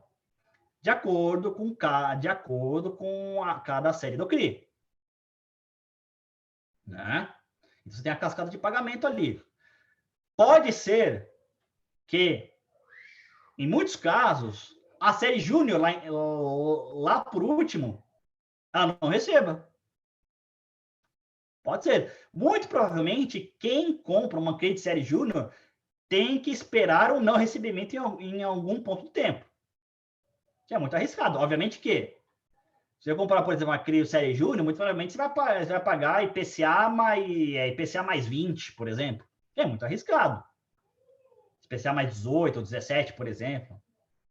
de acordo com cada série do CRI, né? Então, você tem a cascata de pagamento ali. Pode ser que, em muitos casos, a série júnior, lá por último, ela não receba. Pode ser. Muito provavelmente, quem compra uma crédito série júnior tem que esperar o não recebimento em algum ponto do tempo. Que é muito arriscado. Obviamente que, se eu comprar, por exemplo, uma crédito série júnior, muito provavelmente você vai pagar IPCA mais 20, por exemplo. Que é muito arriscado. IPCA mais 18 ou 17, por exemplo.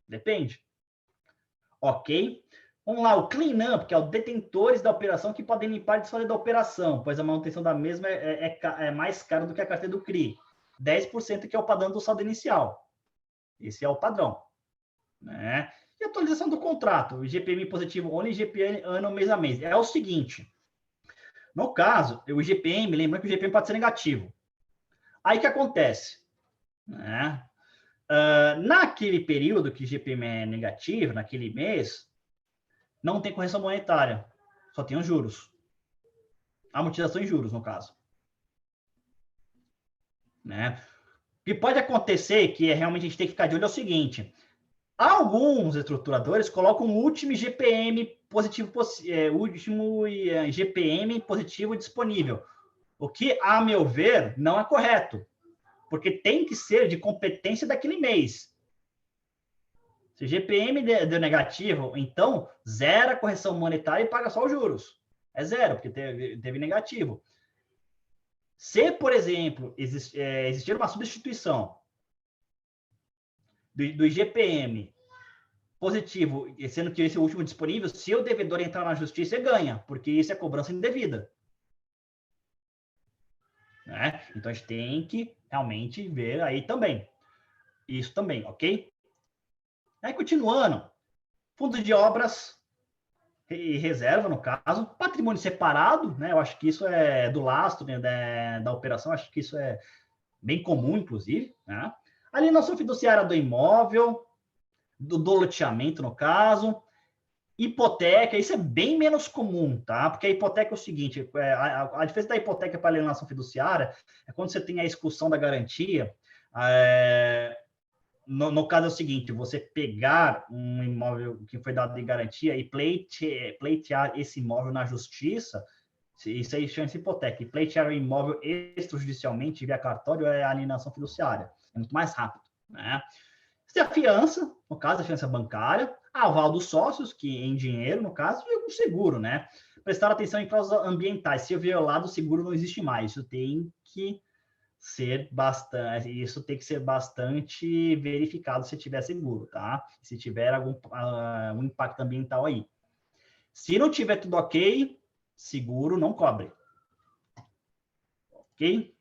Depende. Ok? Vamos lá, o clean-up, que é os detentores da operação que podem limpar e desfazer da operação, pois a manutenção da mesma é mais cara do que a carteira do CRI. 10% que é o padrão do saldo inicial. Esse é o padrão, né? E a atualização do contrato, o IGPM positivo ano e IGPM ano mês a mês. É o seguinte, No caso, o IGPM, lembrando que o IGPM pode ser negativo. Aí o que acontece? Né? Naquele período que o IGPM é negativo, naquele mês, não tem correção monetária, só tem os juros. Amortização em juros, no caso. Né? O que pode acontecer, que realmente a gente tem que ficar de olho, é o seguinte: alguns estruturadores colocam o último IGPM positivo, último IGPM positivo disponível, o que, a meu ver, não é correto, porque tem que ser de competência daquele mês. Se o IGPM deu negativo, então zera a correção monetária e paga só os juros. É zero, porque teve negativo. Se, por exemplo, existir uma substituição do IGPM positivo, sendo que esse é o último disponível, se o devedor entrar na justiça, ele ganha, porque isso é cobrança indevida. Né? Então, a gente tem que realmente ver aí também. Isso também, ok? Aí, continuando, fundo de obras e reserva, no caso, patrimônio separado, né? Eu acho que isso é do lastro, né, da operação, acho que isso é bem comum, inclusive, né? Alienação fiduciária do imóvel, do loteamento, no caso, hipoteca, isso é bem menos comum, tá? Porque a hipoteca é o seguinte, a diferença da hipoteca para a alienação fiduciária é quando você tem a execução da garantia, no caso é o seguinte, você pegar um imóvel que foi dado de garantia e pleitear esse imóvel na justiça, isso aí chama-se hipoteca, e pleitear o imóvel extrajudicialmente via cartório é alienação fiduciária, é muito mais rápido, né? Você tem a fiança, no caso, a fiança bancária, aval dos sócios, que em dinheiro, no caso, e o seguro, né? Prestar atenção em causas ambientais. Se violado, o seguro não existe mais. Isso tem que ser bastante verificado se tiver seguro, tá? Se tiver algum um impacto ambiental aí. Se não tiver tudo ok, seguro não cobre. Ok?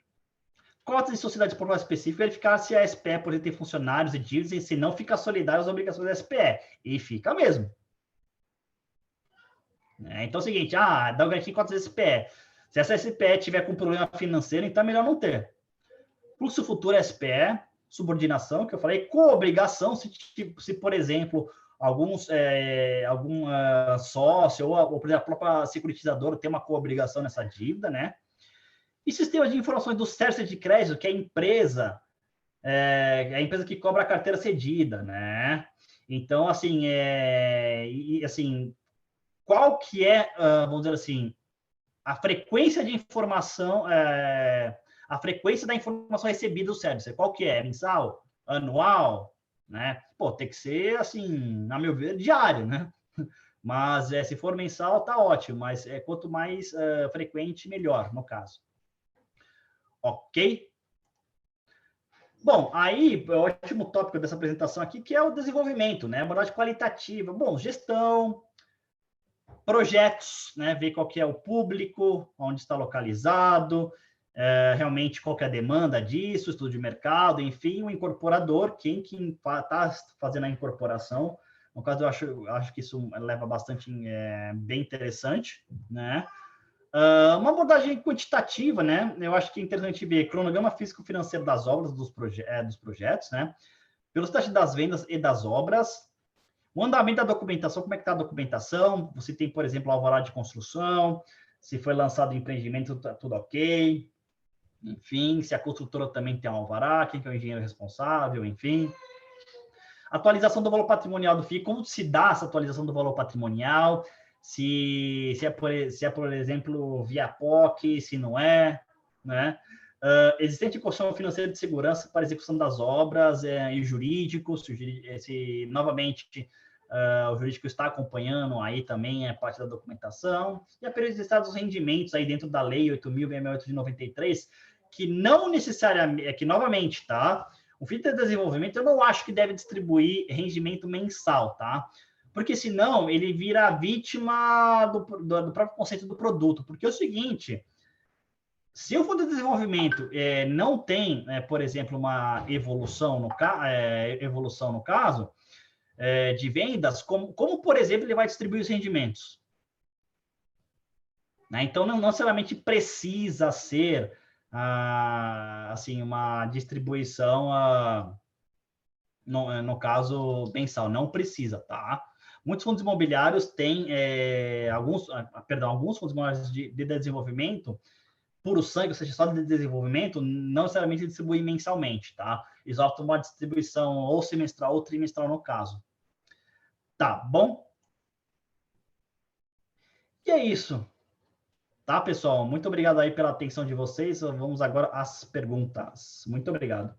Cotas de sociedade por específico, verificar se a SPE pode ter funcionários e dívidas e se não fica solidário às obrigações da SPE. E fica mesmo. Então é o seguinte, dá o garantia em cotas da SPE. Se essa SPE tiver com problema financeiro, então é melhor não ter. Fluxo futuro SPE, subordinação, que eu falei, coobrigação, se por exemplo, algum sócio ou, por exemplo, a própria securitizadora tem uma coobrigação nessa dívida, né? E sistema de informações do CERC de crédito, que é a empresa que cobra a carteira cedida, né? Então, assim, qual que é, vamos dizer assim, a frequência de informação, a frequência da informação recebida do service? Qual que é? Mensal? Anual? Né? Pô, tem que ser, assim, a meu ver, diário, né? Mas se for mensal, tá ótimo, mas quanto mais frequente, melhor, no caso. Ok? Bom, aí, o ótimo tópico dessa apresentação aqui, que é o desenvolvimento, né? Abordagem qualitativa. Bom, gestão, projetos, né? Ver qual que é o público, onde está localizado, realmente qual que é a demanda disso, estudo de mercado, enfim, o incorporador, quem está fazendo a incorporação. No caso, eu acho que isso leva bastante, bem interessante, né? Uma abordagem quantitativa, né? Eu acho que é interessante ver cronograma físico-financeiro das obras, dos projetos, né? Velocidade das vendas e das obras. O andamento da documentação, como é que está a documentação? Você tem, por exemplo, alvará de construção, se foi lançado o empreendimento, tá tudo ok. Enfim, se a construtora também tem um alvará, quem que é o engenheiro responsável, enfim. Atualização do valor patrimonial do FII, como se dá essa atualização do valor patrimonial? Se é, por exemplo, via POC, se não é, né? Existente construção financeira de segurança para execução das obras e jurídicos, novamente, o jurídico está acompanhando aí também a parte da documentação, e a periodicidade dos rendimentos aí dentro da lei 8.068 de 93, que não necessariamente, que novamente, tá? O FII de desenvolvimento, eu não acho que deve distribuir rendimento mensal, tá? Porque senão ele vira vítima do próprio conceito do produto. Porque é o seguinte, se o fundo de desenvolvimento não tem, por exemplo, uma evolução no caso, de vendas, como, por exemplo, ele vai distribuir os rendimentos? né? Então, não necessariamente precisa ser assim, uma distribuição, no caso, mensal. Não precisa, tá? Muitos fundos imobiliários têm, alguns fundos imobiliários de desenvolvimento, puro sangue, ou seja, só de desenvolvimento, não necessariamente distribuem mensalmente, tá? Eles optam uma distribuição ou semestral ou trimestral no caso. Tá bom? E é isso. Tá, pessoal? Muito obrigado aí pela atenção de vocês. Vamos agora às perguntas. Muito obrigado.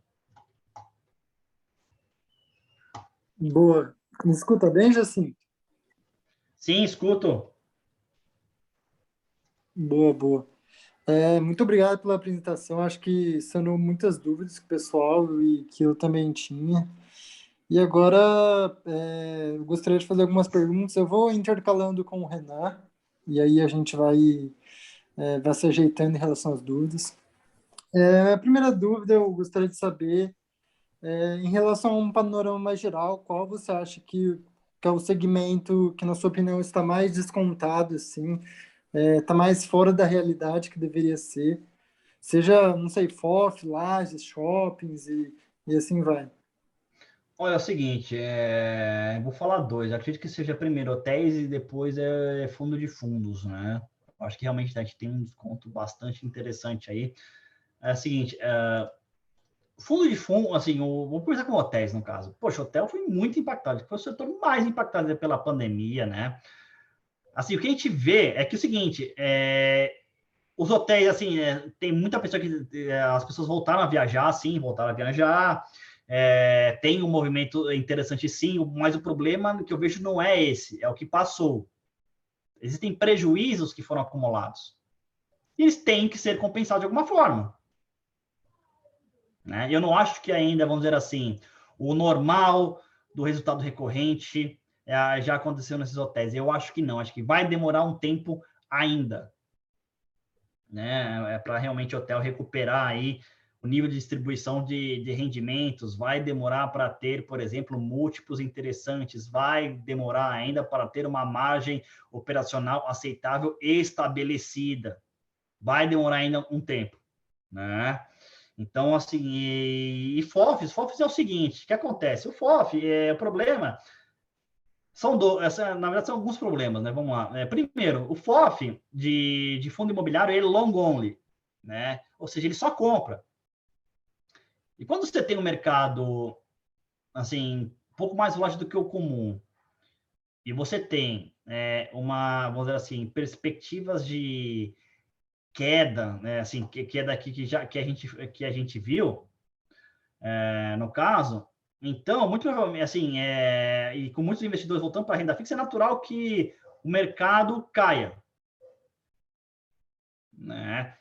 Boa. Me escuta bem, Jacim? Sim, escuto. Boa, boa. Muito obrigado pela apresentação. Acho que sanou muitas dúvidas que o pessoal e que eu também tinha. E agora eu gostaria de fazer algumas perguntas. Eu vou intercalando com o Renan, e aí a gente vai se ajeitando em relação às dúvidas. A primeira dúvida eu gostaria de saber, em relação a um panorama mais geral, qual você acha que é o segmento que, na sua opinião, está mais descontado, assim, está mais fora da realidade que deveria ser? Seja, não sei, FOF, lajes, shoppings e assim vai. Olha, é o seguinte, vou falar dois. Acredito que seja primeiro hotéis e depois fundo de fundos, né? Acho que realmente a gente tem um desconto bastante interessante aí. É o seguinte, fundo de fundo, assim, vou começar com hotéis, no caso. Poxa, hotel foi muito impactado, foi o setor mais impactado pela pandemia, né? Assim, o que a gente vê é que o seguinte, os hotéis, assim, tem muita pessoa que as pessoas voltaram a viajar, sim, voltaram a viajar, tem um movimento interessante, sim, mas o problema que eu vejo não é esse, é o que passou. Existem prejuízos que foram acumulados. E eles têm que ser compensados de alguma forma. Né? Eu não acho que ainda, vamos dizer assim, o normal do resultado recorrente já aconteceu nesses hotéis. Eu acho que não, acho que vai demorar um tempo ainda, né? Para realmente o hotel recuperar aí o nível de distribuição de rendimentos, vai demorar para ter, por exemplo, múltiplos interessantes, vai demorar ainda para ter uma margem operacional aceitável estabelecida, vai demorar ainda um tempo, né? Então, assim, e FOFs é o seguinte, o que acontece? O FOF, o problema, na verdade, são alguns problemas, né? Vamos lá. Primeiro, o FOF de fundo imobiliário, ele é long only, né? Ou seja, ele só compra. E quando você tem um mercado, assim, um pouco mais volátil do que o comum, e você tem vamos dizer assim, perspectivas de queda, né? Assim, queda aqui que a gente viu, no caso, então, muito provavelmente, assim, e com muitos investidores voltando para a renda fixa, é natural que o mercado caia, né?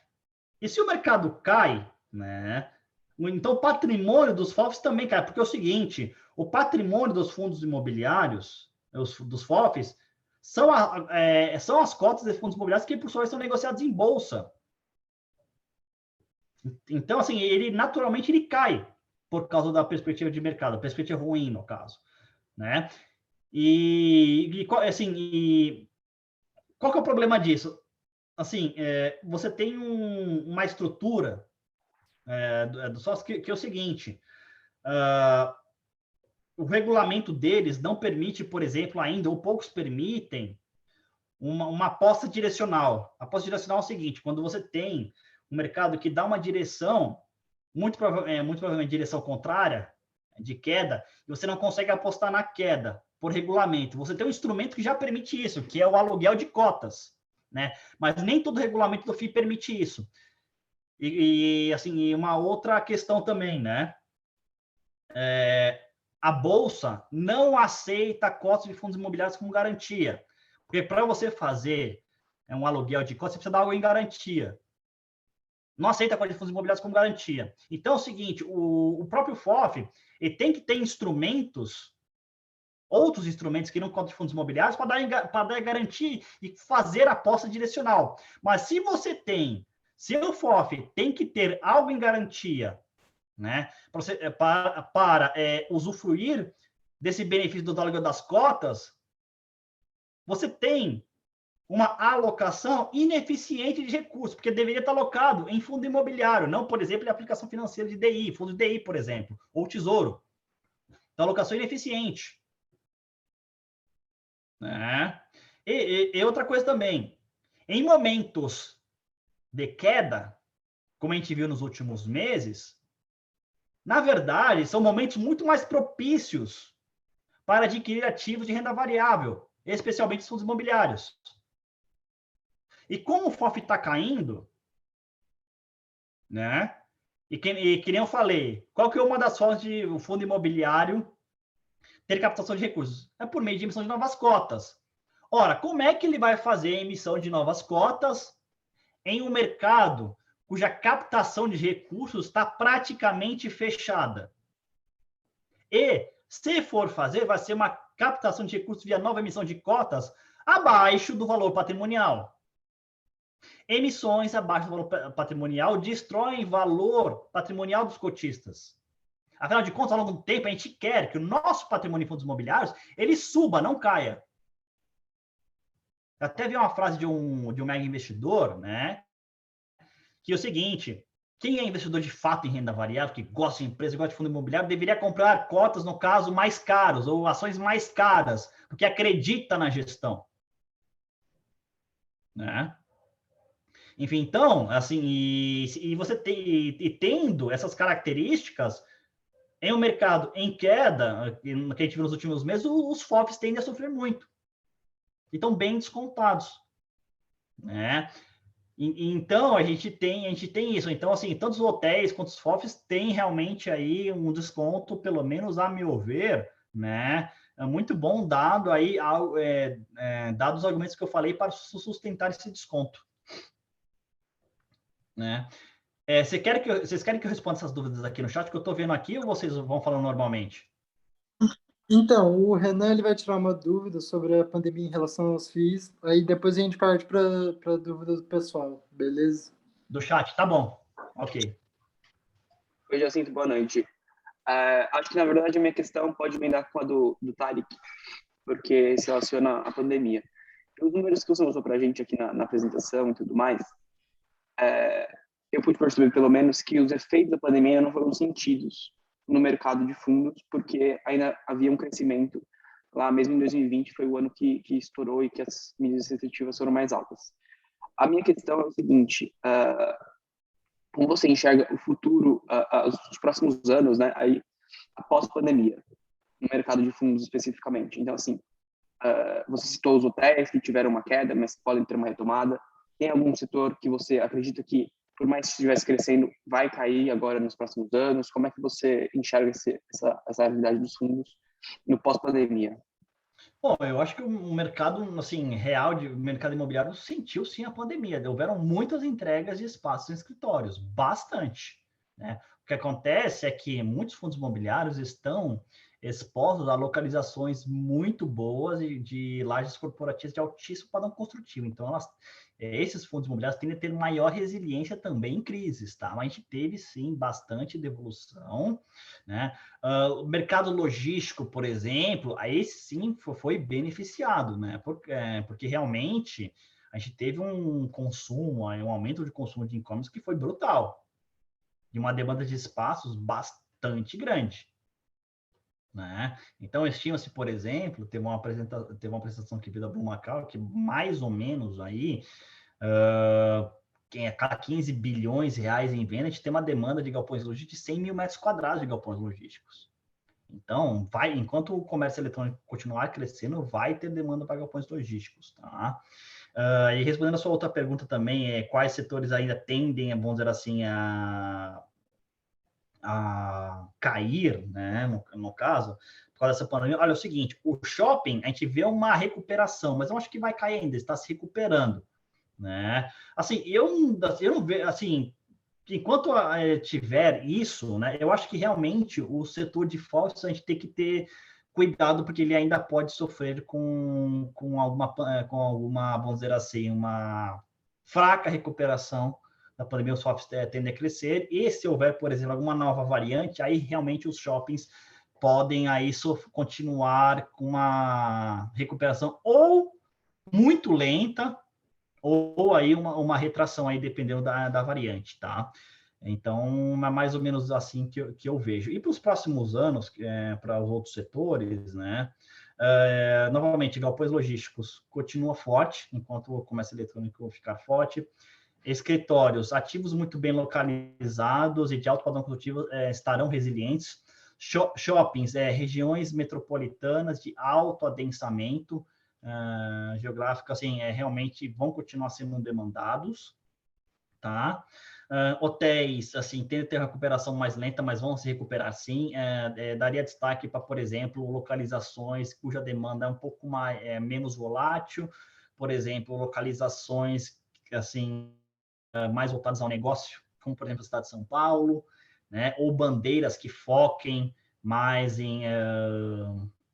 E se o mercado cai, né? Então, o patrimônio dos FOFs também cai, porque é o seguinte, o patrimônio dos fundos imobiliários, dos FOFs, são as cotas de fundos imobiliários que, por sua vez, são negociados em bolsa. Então, assim, ele naturalmente ele cai por causa da perspectiva de mercado, perspectiva ruim, no caso, né? Assim, qual que é o problema disso? Assim, você tem uma estrutura do sócio que é o seguinte, o regulamento deles não permite, por exemplo, ainda, ou poucos permitem, uma aposta direcional. A aposta direcional é o seguinte, quando você tem um mercado que dá uma direção, muito provavelmente direção contrária, de queda, e você não consegue apostar na queda por regulamento. Você tem um instrumento que já permite isso, que é o aluguel de cotas, né? Mas nem todo regulamento do FII permite isso. Assim, uma outra questão também, né? A bolsa não aceita cotas de fundos imobiliários como garantia, porque para você fazer um aluguel de cotas, você precisa dar algo em garantia. Não aceita cota de fundos imobiliários como garantia. Então é o seguinte, o próprio FOF ele tem que ter instrumentos, outros instrumentos que não cota de fundos imobiliários, para dar garantia e fazer aposta direcional. Mas se você tem, se o FOF tem que ter algo em garantia, né, para usufruir desse benefício do aluguel das cotas, você tem uma alocação ineficiente de recursos, porque deveria estar alocado em fundo imobiliário, não, por exemplo, em aplicação financeira de DI, fundo de DI, por exemplo, ou tesouro. Então, alocação ineficiente. Né? E outra coisa também, em momentos de queda, como a gente viu nos últimos meses, na verdade, são momentos muito mais propícios para adquirir ativos de renda variável, especialmente os fundos imobiliários. E como o FOF está caindo, né? E que nem eu falei, qual que é uma das formas de o fundo imobiliário ter captação de recursos? É por meio de emissão de novas cotas. Ora, como é que ele vai fazer a emissão de novas cotas em um mercado cuja captação de recursos está praticamente fechada? E, se for fazer, vai ser uma captação de recursos via nova emissão de cotas abaixo do valor patrimonial. Emissões abaixo do valor patrimonial destroem valor patrimonial dos cotistas. Afinal de contas, ao longo do tempo, a gente quer que o nosso patrimônio em fundos imobiliários ele suba, não caia. Eu até vi uma frase de um mega investidor, né? Que é o seguinte: quem é investidor de fato em renda variável, que gosta de empresa, gosta de fundo imobiliário, deveria comprar cotas, no caso, mais caros, ou ações mais caras, porque acredita na gestão. Né? Enfim, então, assim, e você tendo essas características, em um mercado em queda, que a gente viu nos últimos meses, os FOFs tendem a sofrer muito. E estão bem descontados. Né? Então, a gente tem isso. Então, assim, tanto os hotéis quanto os FOFs têm realmente aí um desconto, pelo menos a meu ver, né? É muito bom dado aí, dados os argumentos que eu falei para sustentar esse desconto. Né? Vocês querem que eu responda essas dúvidas aqui no chat, que eu estou vendo aqui, ou vocês vão falando normalmente? Então, o Renan ele vai tirar uma dúvida sobre a pandemia em relação aos FIIs, aí depois a gente parte para a dúvida do pessoal, beleza? Do chat, tá bom. Ok. Oi, Jacinto, boa noite. Acho que, na verdade, a minha questão pode emendar com a do Tarek, porque se relaciona à pandemia. Os números que você mostrou para a gente aqui na apresentação e tudo mais, eu pude perceber, pelo menos, que os efeitos da pandemia não foram sentidos no mercado de fundos, porque ainda havia um crescimento. Lá mesmo em 2020 foi o ano que estourou e que as medidas restritivas foram mais altas. A minha questão é o seguinte: como você enxerga o futuro, os próximos anos, né, aí, após a pandemia, no mercado de fundos especificamente? Então, assim, você citou os hotéis que tiveram uma queda, mas podem ter uma retomada. Tem algum setor que você acredita que, por mais que estivesse crescendo, vai cair agora nos próximos anos? Como é que você enxerga essa realidade dos fundos no pós-pandemia? Bom, eu acho que o mercado, assim, real de mercado imobiliário sentiu sim a pandemia. Houveram muitas entregas de espaços em escritórios, bastante. Né? O que acontece é que muitos fundos imobiliários estão expostos a localizações muito boas de lajes corporativas de altíssimo padrão construtivo. Então, esses fundos imobiliários tendem a ter maior resiliência também em crises, tá? Mas a gente teve, sim, bastante devolução, né? O mercado logístico, por exemplo, aí sim foi beneficiado, né? Porque realmente a gente teve um consumo, um aumento de consumo de e-commerce que foi brutal, de uma demanda de espaços bastante grande. Né? Então, estima-se, por exemplo, teve uma apresentação que veio da Blumacau, que mais ou menos aí, a cada 15 bilhões de reais em venda, a gente tem uma demanda de galpões logísticos de 100 mil metros quadrados de galpões logísticos. Então, enquanto o comércio eletrônico continuar crescendo, vai ter demanda para galpões logísticos. Tá? E respondendo a sua outra pergunta também, quais setores ainda tendem, vamos dizer assim, a cair, né, no caso, por causa dessa pandemia. Olha, é o seguinte, o shopping, a gente vê uma recuperação, mas eu acho que vai cair ainda, está se recuperando, né? Assim, eu não vejo, assim, enquanto tiver isso, né, eu acho que realmente o setor de FOFs a gente tem que ter cuidado, porque ele ainda pode sofrer com alguma, vamos dizer assim, uma fraca recuperação da pandemia. Os FOFs tendem a crescer, e se houver, por exemplo, alguma nova variante, aí realmente os shoppings podem aí continuar com uma recuperação, ou muito lenta, ou aí uma retração aí, dependendo da variante, tá? Então, é mais ou menos assim que eu vejo. E para os próximos anos, para os outros setores, né? Novamente, galpões logísticos continua forte, enquanto o comércio eletrônico ficar forte. Escritórios, ativos muito bem localizados e de alto padrão produtivo estarão resilientes. Shoppings, regiões metropolitanas de alto adensamento geográfico, assim, realmente vão continuar sendo demandados, tá? Hotéis, assim, tem que ter recuperação mais lenta, mas vão se recuperar sim. Daria destaque para, por exemplo, localizações cuja demanda é um pouco menos volátil, por exemplo, localizações, assim, mais voltadas ao negócio, como, por exemplo, a cidade de São Paulo, né? Ou bandeiras que foquem mais em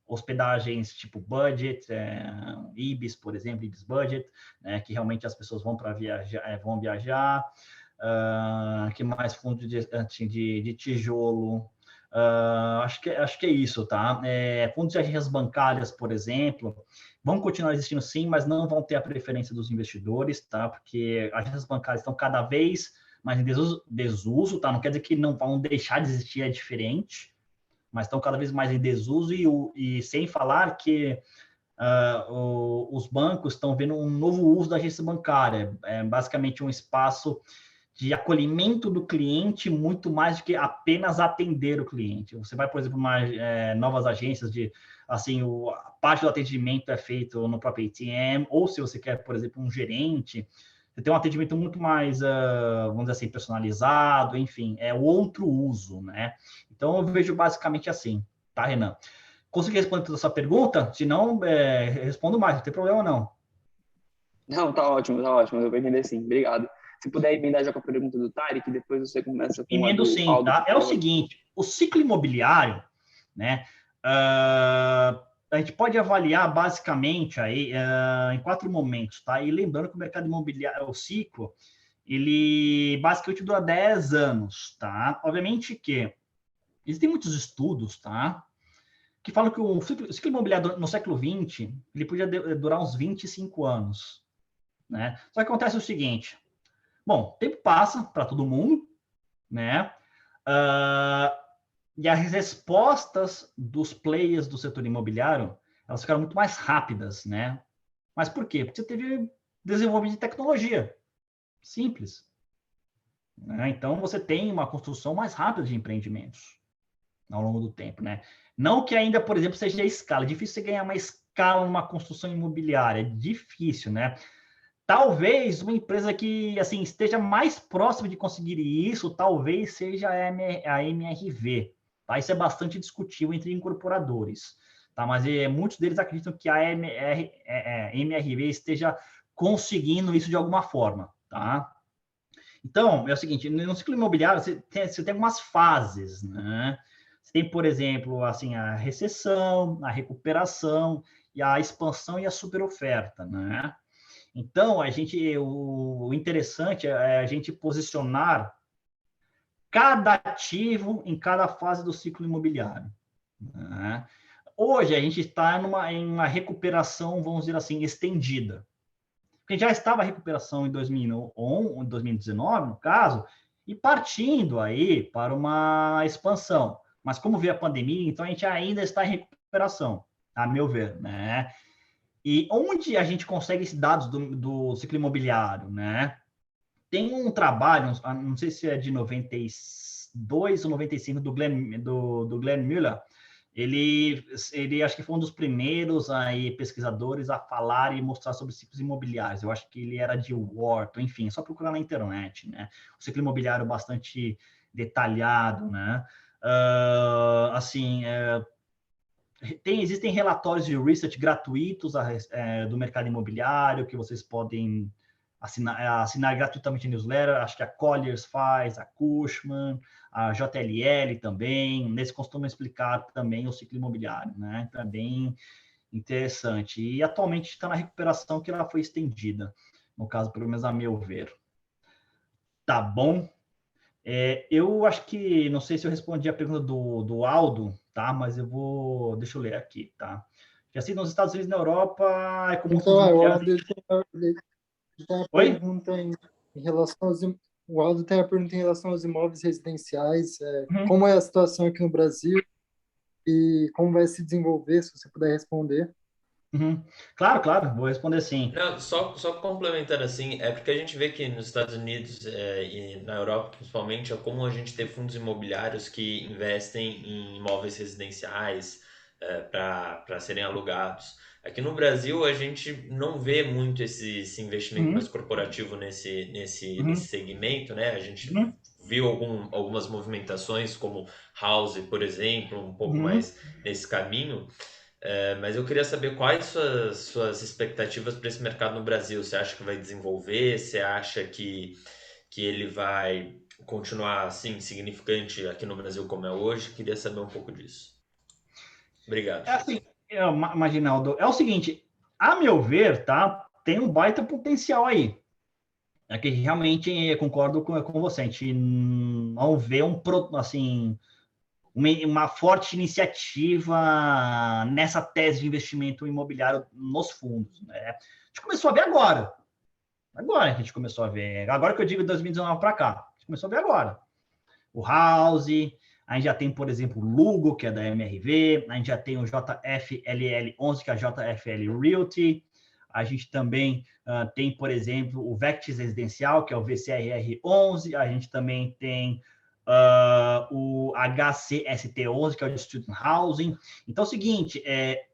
hospedagens tipo budget, Ibis, por exemplo, Ibis Budget, né? Que realmente as pessoas vão para vão viajar. Que mais fundo de tijolo? Acho que é isso, tá? Fundos de agências bancárias, por exemplo, vão continuar existindo sim, mas não vão ter a preferência dos investidores, tá? Porque as agências bancárias estão cada vez mais em desuso, tá? Não quer dizer que não vão deixar de existir, é diferente, mas estão cada vez mais em desuso e sem falar que os bancos estão vendo um novo uso da agência bancária, basicamente um espaço de acolhimento do cliente muito mais do que apenas atender o cliente. Você vai, por exemplo, novas agências de, assim, a parte do atendimento é feito no próprio ATM, ou se você quer, por exemplo, um gerente, você tem um atendimento muito mais, vamos dizer assim, personalizado, enfim, é outro uso, né? Então, eu vejo basicamente assim, tá, Renan? Consegui responder toda a sua pergunta? Se não, respondo mais, não tem problema não. Não, tá ótimo, eu vou entender sim. Obrigado. Se puder emendar já com a pergunta do Tarek, depois você começa com a Emendo do sim, Aldo. tá? É o seguinte, o ciclo imobiliário, né? A gente pode avaliar basicamente aí em 4 momentos, tá? E lembrando que o mercado imobiliário, o ciclo, ele basicamente dura 10 anos, tá? Obviamente que existem muitos estudos, tá? Que falam que o ciclo imobiliário no século XX, ele podia durar uns 25 anos, né? Só que acontece o seguinte, bom, o tempo passa para todo mundo, né? E as respostas dos players do setor imobiliário, elas ficaram muito mais rápidas, né? Mas por quê? Porque você teve desenvolvimento de tecnologia. Simples. Né? Então, você tem uma construção mais rápida de empreendimentos ao longo do tempo, né? Não que ainda, por exemplo, seja a escala. É difícil você ganhar uma escala numa construção imobiliária. É difícil, né? Talvez uma empresa que assim esteja mais próxima de conseguir isso, talvez seja a MRV. Tá? Isso é bastante discutível entre incorporadores. Tá? Mas muitos deles acreditam que a MRV esteja conseguindo isso de alguma forma. Tá? Então, é o seguinte, no ciclo imobiliário você tem algumas fases. Né? Você tem, por exemplo, assim, a recessão, a recuperação, e a expansão e a superoferta. Né? Então, o interessante é a gente posicionar cada ativo em cada fase do ciclo imobiliário. Né? Hoje, a gente está em uma recuperação, vamos dizer assim, estendida. Porque já estava a recuperação em 2011, 2019, no caso, e partindo aí para uma expansão. Mas como veio a pandemia, então a gente ainda está em recuperação, a meu ver, né? E onde a gente consegue esses dados do ciclo imobiliário, né? Tem um trabalho, não sei se é de 92 ou 95, do Glenn Miller. Ele acho que foi um dos primeiros aí, pesquisadores a falar e mostrar sobre ciclos imobiliários. Eu acho que ele era de Wharton, enfim, é só procurar na internet, né? O ciclo imobiliário bastante detalhado, né? Assim, existem relatórios de research gratuitos do mercado imobiliário que vocês podem assinar gratuitamente a newsletter. Acho que a Colliers faz, a Cushman, a JLL também. Eles costumam explicar também o ciclo imobiliário, né? Então é bem interessante. E atualmente está na recuperação que ela foi estendida, no caso, pelo menos a meu ver. Tá bom? Eu acho que, não sei se eu respondi a pergunta do Aldo, tá? Mas deixa eu ler aqui, tá? Que assim, nos Estados Unidos e na Europa é comum... Então, o Aldo tem a Oi? pergunta em relação o Aldo tem a pergunta em relação aos imóveis residenciais, Uhum. como é a situação aqui no Brasil e como vai se desenvolver, se você puder responder. Uhum. Claro, claro, vou responder sim. Não, só complementando assim, é porque a gente vê que nos Estados Unidos e na Europa principalmente é comum a gente ter fundos imobiliários que investem em imóveis residenciais para serem alugados. Aqui no Brasil a gente não vê muito esse investimento mais Uhum. corporativo nesse Uhum. segmento, né? A gente Uhum. viu algumas movimentações como House, por exemplo, um pouco Uhum. mais nesse caminho. Mas eu queria saber quais suas expectativas para esse mercado no Brasil. Você acha que vai desenvolver? Você acha que ele vai continuar assim significante aqui no Brasil como é hoje? Queria saber um pouco disso. Obrigado. É assim, Maginaldo, é o seguinte, a meu ver, tá, tem um baita potencial aí. É que realmente concordo com você. A gente não vê assim, uma forte iniciativa nessa tese de investimento imobiliário nos fundos, né? A gente começou a ver agora. Agora que a gente começou a ver. Agora que eu digo 2019 para cá. A gente começou a ver agora. O House, a gente já tem, por exemplo, o Lugo, que é da MRV, a gente já tem o JFLL11, que é a JFL Realty, a gente também tem, por exemplo, o Vectis Residencial, que é o VCRR11, a gente também tem o HCST11, que é o Student Housing. Então é o seguinte,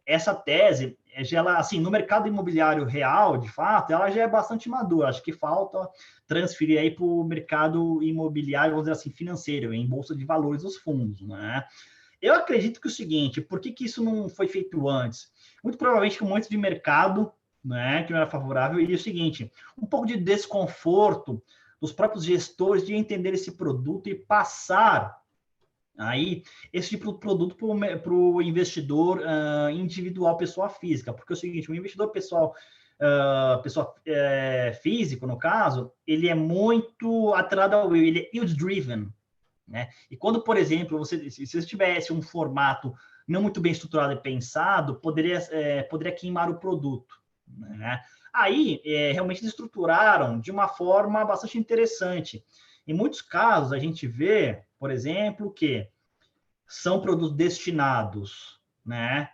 essa tese, ela, assim, no mercado imobiliário real, de fato, ela já é bastante madura. Acho que falta transferir aí para o mercado imobiliário, vamos dizer assim, financeiro, em bolsa de valores dos fundos, né? Eu acredito que é o seguinte, por que isso não foi feito antes? Muito provavelmente com muito de mercado, né, que não era favorável, e o seguinte, um pouco de desconforto dos próprios gestores de entender esse produto e passar aí esse tipo de produto para o investidor individual, pessoa física, porque é o seguinte, o investidor pessoal físico, no caso, ele é muito atrelado ao ele é yield driven, né? E quando, por exemplo, se você tivesse um formato não muito bem estruturado e pensado, poderia queimar o produto, né? Aí, realmente estruturaram de uma forma bastante interessante. Em muitos casos, a gente vê, por exemplo, que são produtos destinados, né,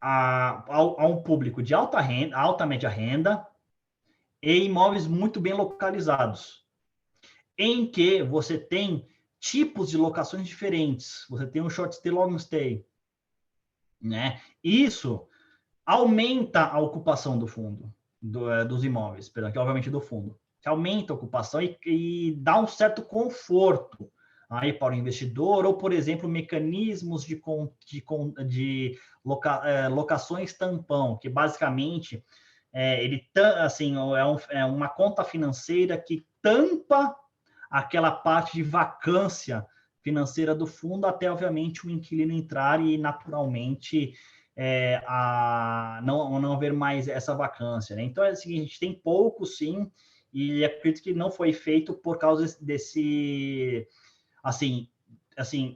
a um público de alta renda, alta média renda, e imóveis muito bem localizados, em que você tem tipos de locações diferentes. Você tem um short stay, long stay, né? Isso aumenta a ocupação do fundo, dos imóveis, perdão, que é obviamente do fundo. Que aumenta a ocupação e dá um certo conforto aí para o investidor, ou, por exemplo, mecanismos de locações tampão, que basicamente assim, é uma conta financeira que tampa aquela parte de vacância financeira do fundo até, obviamente, o inquilino entrar e, naturalmente, não haver mais essa vacância, né? Então, é o seguinte, a gente tem pouco, sim, e acredito que não foi feito por causa desse, assim,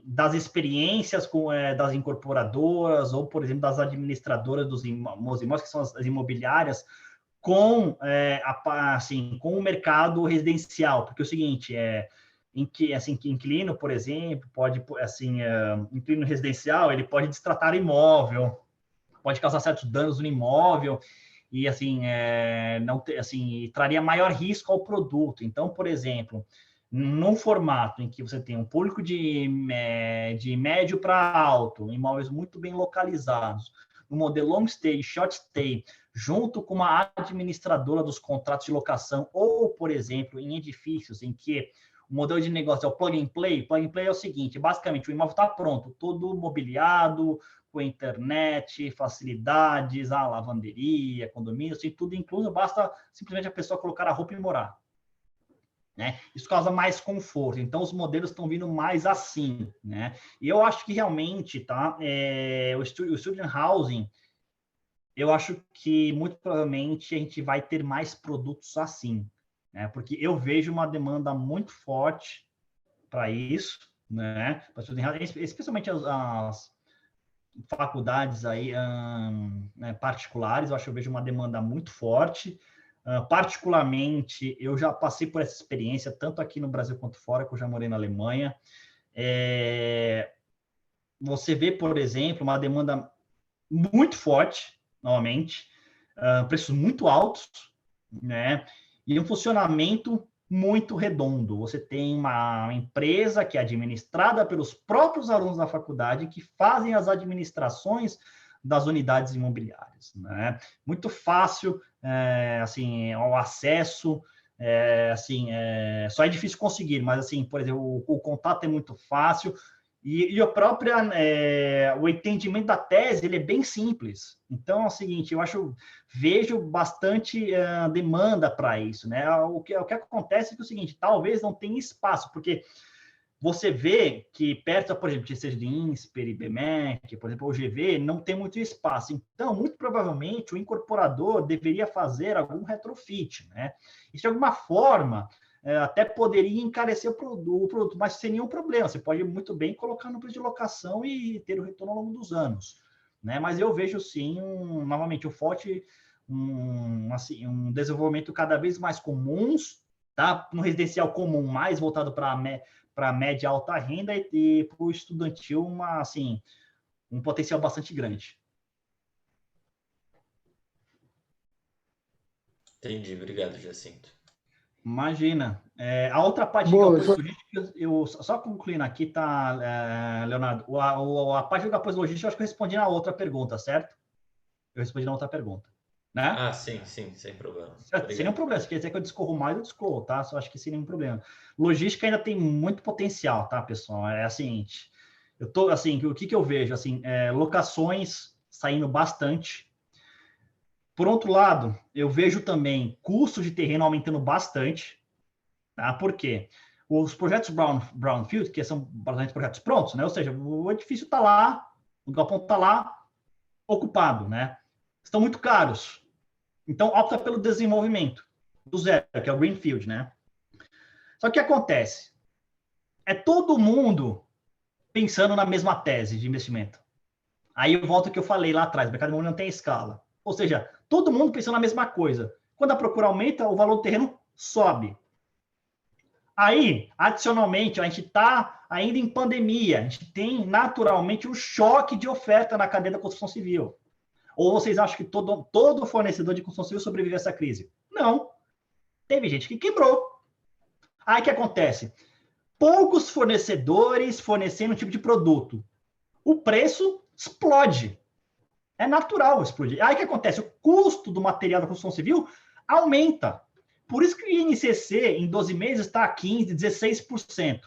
das experiências das incorporadoras ou, por exemplo, das administradoras dos imóveis, que são as imobiliárias, com com o mercado residencial, porque é o seguinte, que inquilino, por exemplo, pode, inquilino residencial, ele pode destratar imóvel, pode causar certos danos no imóvel e não ter, traria maior risco ao produto. Então, por exemplo, num formato em que você tem um público de médio para alto, imóveis muito bem localizados, no modelo long stay, short stay, junto com uma administradora dos contratos de locação, ou, por exemplo, em edifícios em que o modelo de negócio é o plug and play. Plug and play é o seguinte, basicamente, o imóvel está pronto, todo mobiliado, com internet, facilidades, lavanderia, condomínio, assim, tudo incluso, basta simplesmente a pessoa colocar a roupa e morar. Né? Isso causa mais conforto. Então, os modelos estão vindo mais assim, né? E eu acho que realmente, tá? O student housing, eu acho que muito provavelmente a gente vai ter mais produtos assim, né? Porque eu vejo uma demanda muito forte para isso, né? Para student housing, especialmente faculdades aí, né, particulares, eu acho que eu vejo uma demanda muito forte. Particularmente, eu já passei por essa experiência, tanto aqui no Brasil quanto fora, que eu já morei na Alemanha. Você vê, por exemplo, uma demanda muito forte, novamente, preços muito altos, né? E um funcionamento muito redondo. Você tem uma empresa que é administrada pelos próprios alunos da faculdade que fazem as administrações das unidades imobiliárias, né? Muito fácil, assim, o acesso, assim, só é difícil conseguir, mas assim, por exemplo, o contato é muito fácil. E a própria, o entendimento da tese, ele é bem simples. Então, é o seguinte, vejo bastante demanda para isso, né? O que acontece é que é o seguinte, talvez não tenha espaço, porque você vê que perto, por exemplo, de seja de INSPER, IBMEC, por exemplo, o GV, não tem muito espaço. Então, muito provavelmente, o incorporador deveria fazer algum retrofit, né? E, de alguma forma, até poderia encarecer o produto, mas sem nenhum problema. Você pode muito bem colocar no preço de locação e ter o retorno ao longo dos anos, né? Mas eu vejo, sim, novamente, o forte, assim, um desenvolvimento cada vez mais comuns, tá? No residencial comum, mais voltado para média e alta renda e para o estudantil, assim, um potencial bastante grande. Entendi, obrigado, Jacinto. Imagina. A outra parte de Boa, galpões logísticos, eu só concluindo aqui, tá, Leonardo? A parte de galpões logísticos, eu acho que eu respondi na outra pergunta, certo? Eu respondi na outra pergunta, né? Ah, sim, sem problema. Sem nenhum Obrigado. problema. Se quer dizer que eu discorro mais, eu discorro, tá? Só acho que sem nenhum problema. Logística ainda tem muito potencial, tá, pessoal? É assim, eu tô, assim, o que eu vejo? Assim, locações saindo bastante. Por outro lado, eu vejo também custos de terreno aumentando bastante, tá? Por quê? Os projetos Brownfield, que são basicamente projetos prontos, né? Ou seja, o edifício está lá, o galpão está lá, ocupado, né? Estão muito caros. Então, opta pelo desenvolvimento do zero, que é o Greenfield, né? Só que o que acontece? É todo mundo pensando na mesma tese de investimento. Aí eu volto ao que eu falei lá atrás, o mercado imobiliário não tem escala. Ou seja, todo mundo pensando na mesma coisa. Quando a procura aumenta, o valor do terreno sobe. Aí, adicionalmente, a gente está ainda em pandemia, a gente tem naturalmente um choque de oferta na cadeia da construção civil. Ou vocês acham que todo fornecedor de construção civil sobrevive a essa crise? Não. Teve gente que quebrou. Aí o que acontece? Poucos fornecedores fornecendo um tipo de produto. O preço explode. É natural explodir. Aí o que acontece? O custo do material da construção civil aumenta. Por isso que o INCC, em 12 meses, está a 15%, 16%.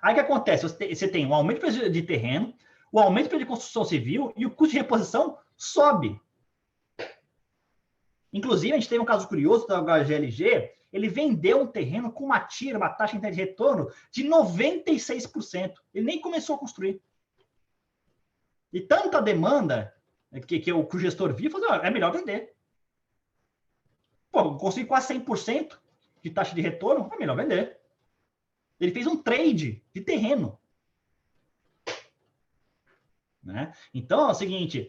Aí o que acontece? Você tem um aumento de preço de terreno, o aumento de preço de construção civil e o custo de reposição sobe. Inclusive, a gente teve um caso curioso da HGLG, ele vendeu um terreno com uma TIR, uma taxa de retorno, de 96%. Ele nem começou a construir. E tanta demanda que o gestor viu e falou, é melhor vender. Pô, consegui quase 100% de taxa de retorno, é melhor vender. Ele fez um trade de terreno. Né? Então, é o seguinte,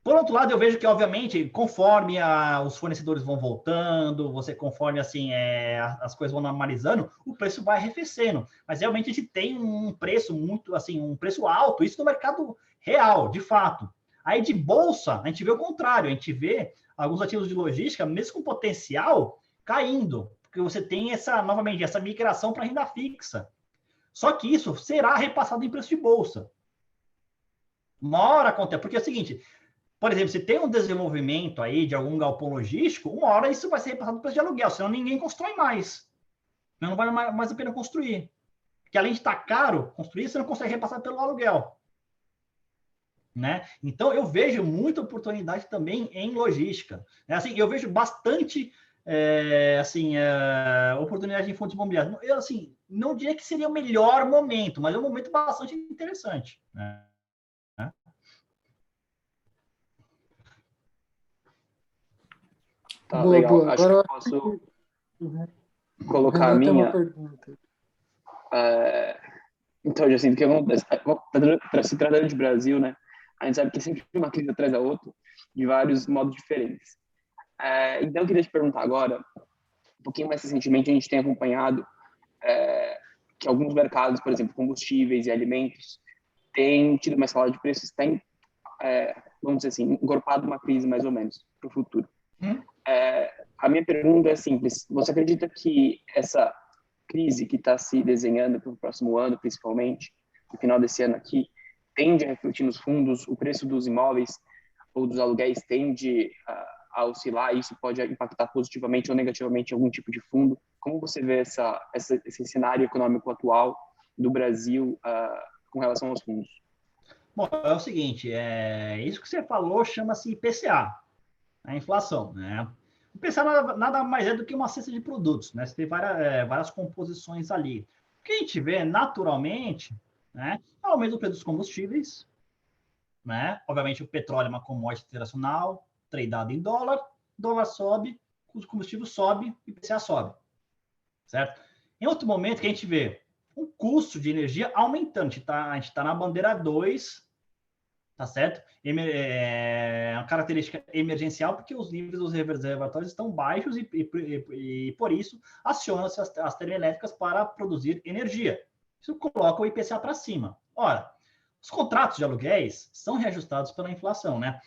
por outro lado, eu vejo que, obviamente, conforme os fornecedores vão voltando, conforme assim, as coisas vão normalizando, o preço vai arrefecendo. Mas realmente a gente tem um preço muito, assim, um preço alto, isso no mercado real, de fato. Aí de bolsa, a gente vê o contrário, a gente vê alguns ativos de logística, mesmo com potencial, caindo, porque você tem novamente, essa migração para renda fixa. Só que isso será repassado em preço de bolsa. Uma hora acontece, porque é o seguinte, por exemplo, se tem um desenvolvimento aí de algum galpão logístico, uma hora isso vai ser repassado no preço de aluguel, senão ninguém constrói mais. Não vale mais a pena construir. Porque além de estar caro construir, você não consegue repassar pelo aluguel. Né? Então, eu vejo muita oportunidade também em logística. Assim, eu vejo bastante oportunidade em fundos imobiliários. Eu assim, não diria que seria o melhor momento, mas é um momento bastante interessante. Né? Tá, Boa, legal. boa. Acho que Agora eu eu posso o colocar a Renan tem uma minha. pergunta. Então, eu sinto que acontece. Se tratando de Brasil, né? A gente sabe que sempre uma crise atrás da outra, de vários modos diferentes. Então, eu queria te perguntar agora, um pouquinho mais recentemente, a gente tem acompanhado que alguns mercados, por exemplo, combustíveis e alimentos, têm tido uma escala de preços, têm, vamos dizer assim, encorpado uma crise mais ou menos para o futuro. A minha pergunta é simples. Você acredita que essa crise que está se desenhando para o próximo ano, principalmente, no final desse ano aqui, tende a refletir nos fundos, o preço dos imóveis ou dos aluguéis tende a oscilar, e isso pode impactar positivamente ou negativamente em algum tipo de fundo? Como você vê esse cenário econômico atual do Brasil com relação aos fundos? Bom, é o seguinte, isso que você falou chama-se IPCA, a inflação, né? O IPCA nada mais é do que uma cesta de produtos, né? Você tem várias composições ali. O que a gente vê naturalmente, né, é o aumento do preço dos combustíveis, né? Obviamente o petróleo é uma commodity internacional, tradeado em dólar sobe, o combustível sobe, IPCA sobe, certo? Em outro momento que a gente vê o custo de energia aumentando, a gente tá na bandeira 2, tá certo? É uma característica emergencial, porque os níveis dos reservatórios estão baixos e por isso acionam-se as termoelétricas para produzir energia. Isso coloca o IPCA para cima. Ora, os contratos de aluguéis são reajustados pela inflação, né?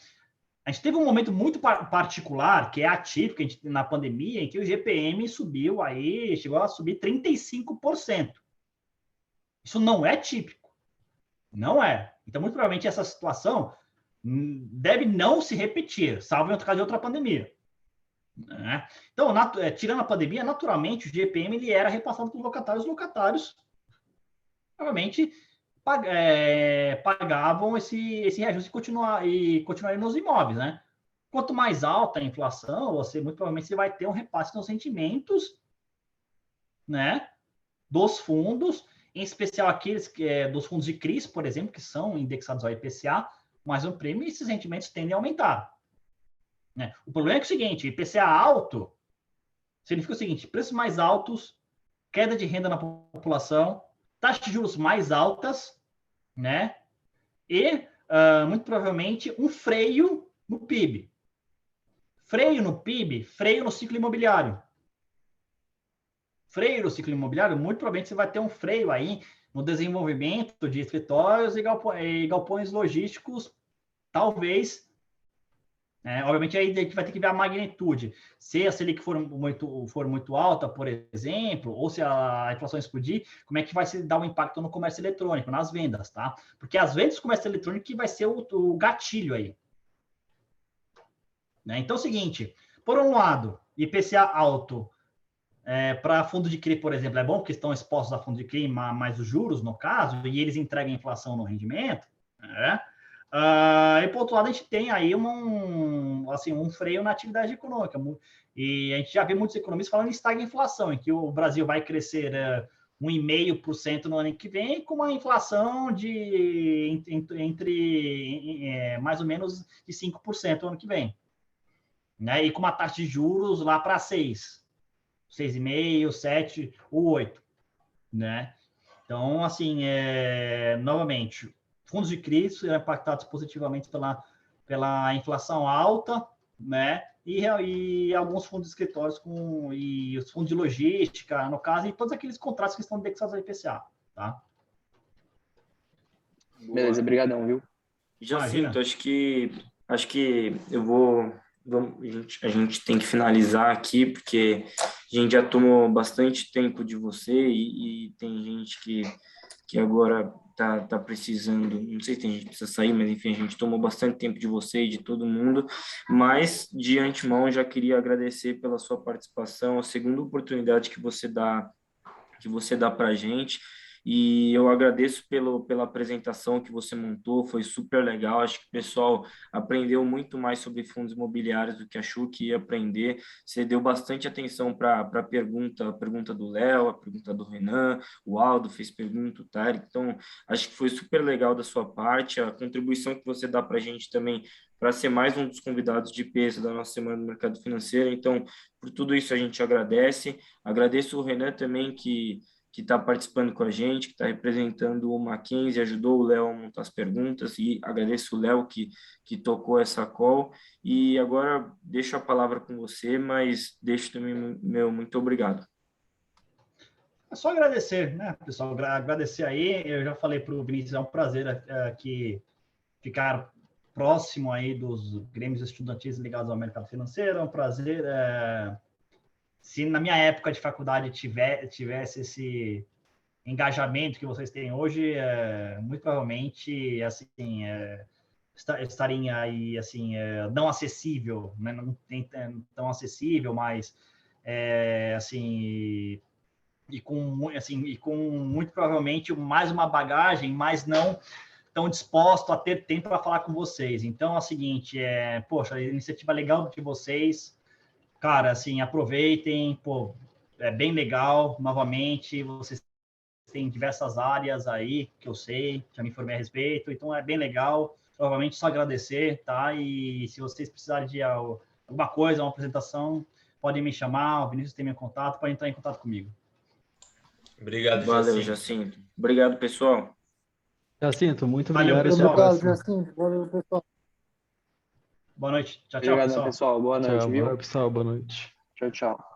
A gente teve um momento muito particular, que é atípico, na pandemia, em que o GPM subiu aí, chegou a subir 35%. Isso não é típico. Não é. Então, muito provavelmente, essa situação deve não se repetir, salvo em outro caso de outra pandemia. Né? Então, tirando a pandemia, naturalmente, o GPM ele era repassado para os locatários. Os locatários, provavelmente, pagavam esse reajuste e continuariam nos imóveis. Né? Quanto mais alta a inflação, muito provavelmente você vai ter um repasse nos rendimentos, né, dos fundos, em especial aqueles dos fundos de CRIs, por exemplo, que são indexados ao IPCA, mais um prêmio, e esses rendimentos tendem a aumentar. Né? O problema é que o seguinte, IPCA alto significa o seguinte, preços mais altos, queda de renda na população, taxas de juros mais altas, né? E, muito provavelmente, um freio no PIB. Freio no PIB, freio no ciclo imobiliário. Freio no ciclo imobiliário, muito provavelmente você vai ter um freio aí no desenvolvimento de escritórios e galpões logísticos, talvez. Obviamente, aí a gente vai ter que ver a magnitude. Se a Selic for muito alta, por exemplo, ou se a inflação explodir, como é que vai se dar um impacto no comércio eletrônico, nas vendas, tá? Porque as vendas do comércio eletrônico que vai ser o gatilho aí. Né? Então, é o seguinte, por um lado, IPCA alto, para fundo de CRI, por exemplo, é bom porque estão expostos a fundo de CRI, mais os juros, no caso, e eles entregam a inflação no rendimento, né? E, por outro lado, a gente tem aí um freio na atividade econômica. E a gente já vê muitos economistas falando em estagflação, em que o Brasil vai crescer 1,5% no ano que vem, com uma inflação de entre mais ou menos de 5% no ano que vem. Né? E com uma taxa de juros lá para 6,5%, 7% ou 8%. Né? Então, assim, novamente, fundos de CRI serão impactados positivamente pela inflação alta, né? E alguns fundos de escritórios e os fundos de logística, no caso, e todos aqueles contratos que estão indexados ao IPCA, tá? Beleza, brigadão, viu? Jacinto, acho que a gente tem que finalizar aqui, porque a gente já tomou bastante tempo de você e tem gente que agora tá precisando, não sei se tem gente que precisa sair, mas enfim, a gente tomou bastante tempo de você e de todo mundo, mas de antemão já queria agradecer pela sua participação, a segunda oportunidade que você dá para a gente. E eu agradeço pela apresentação que você montou, foi super legal. Acho que o pessoal aprendeu muito mais sobre fundos imobiliários do que achou que ia aprender. Você deu bastante atenção para a pergunta do Léo, a pergunta do Renan, o Aldo fez pergunta, o Tarek. Então, acho que foi super legal da sua parte, a contribuição que você dá para a gente também, para ser mais um dos convidados de peso da nossa Semana do Mercado Financeiro. Então, por tudo isso a gente agradece. Agradeço o Renan também, que está participando com a gente, que está representando o Mackenzie, ajudou o Léo a montar as perguntas, e agradeço o Léo que tocou essa call. E agora deixo a palavra com você, mas deixo também meu muito obrigado. É só agradecer, né, pessoal? Agradecer aí. Eu já falei para o Vinícius, é um prazer aqui ficar próximo aí dos grêmios estudantis ligados ao mercado financeiro. É um prazer. Se na minha época de faculdade tivesse esse engajamento que vocês têm hoje, muito provavelmente assim estaria aí assim não acessível, né? Não tem tão acessível, mas assim e com muito provavelmente mais uma bagagem, mas não tão disposto a ter tempo para falar com vocês. Então é o seguinte, poxa, a iniciativa legal de vocês, cara, assim, aproveitem, pô, é bem legal, novamente, vocês têm diversas áreas aí que eu sei, já me informei a respeito, então é bem legal, novamente só agradecer, tá? E se vocês precisarem de alguma coisa, uma apresentação, podem me chamar, o Vinícius tem meu contato, pode entrar em contato comigo. Obrigado, Valeu, Jacinto. Jacinto. Obrigado, pessoal. Jacinto, muito Valeu, obrigado. pessoal. Obrigado, Jacinto. Valeu, pessoal. Boa noite. Tchau, Obrigado, pessoal. pessoal. Boa noite, Tchau, viu? pessoal. Boa noite. Tchau, tchau.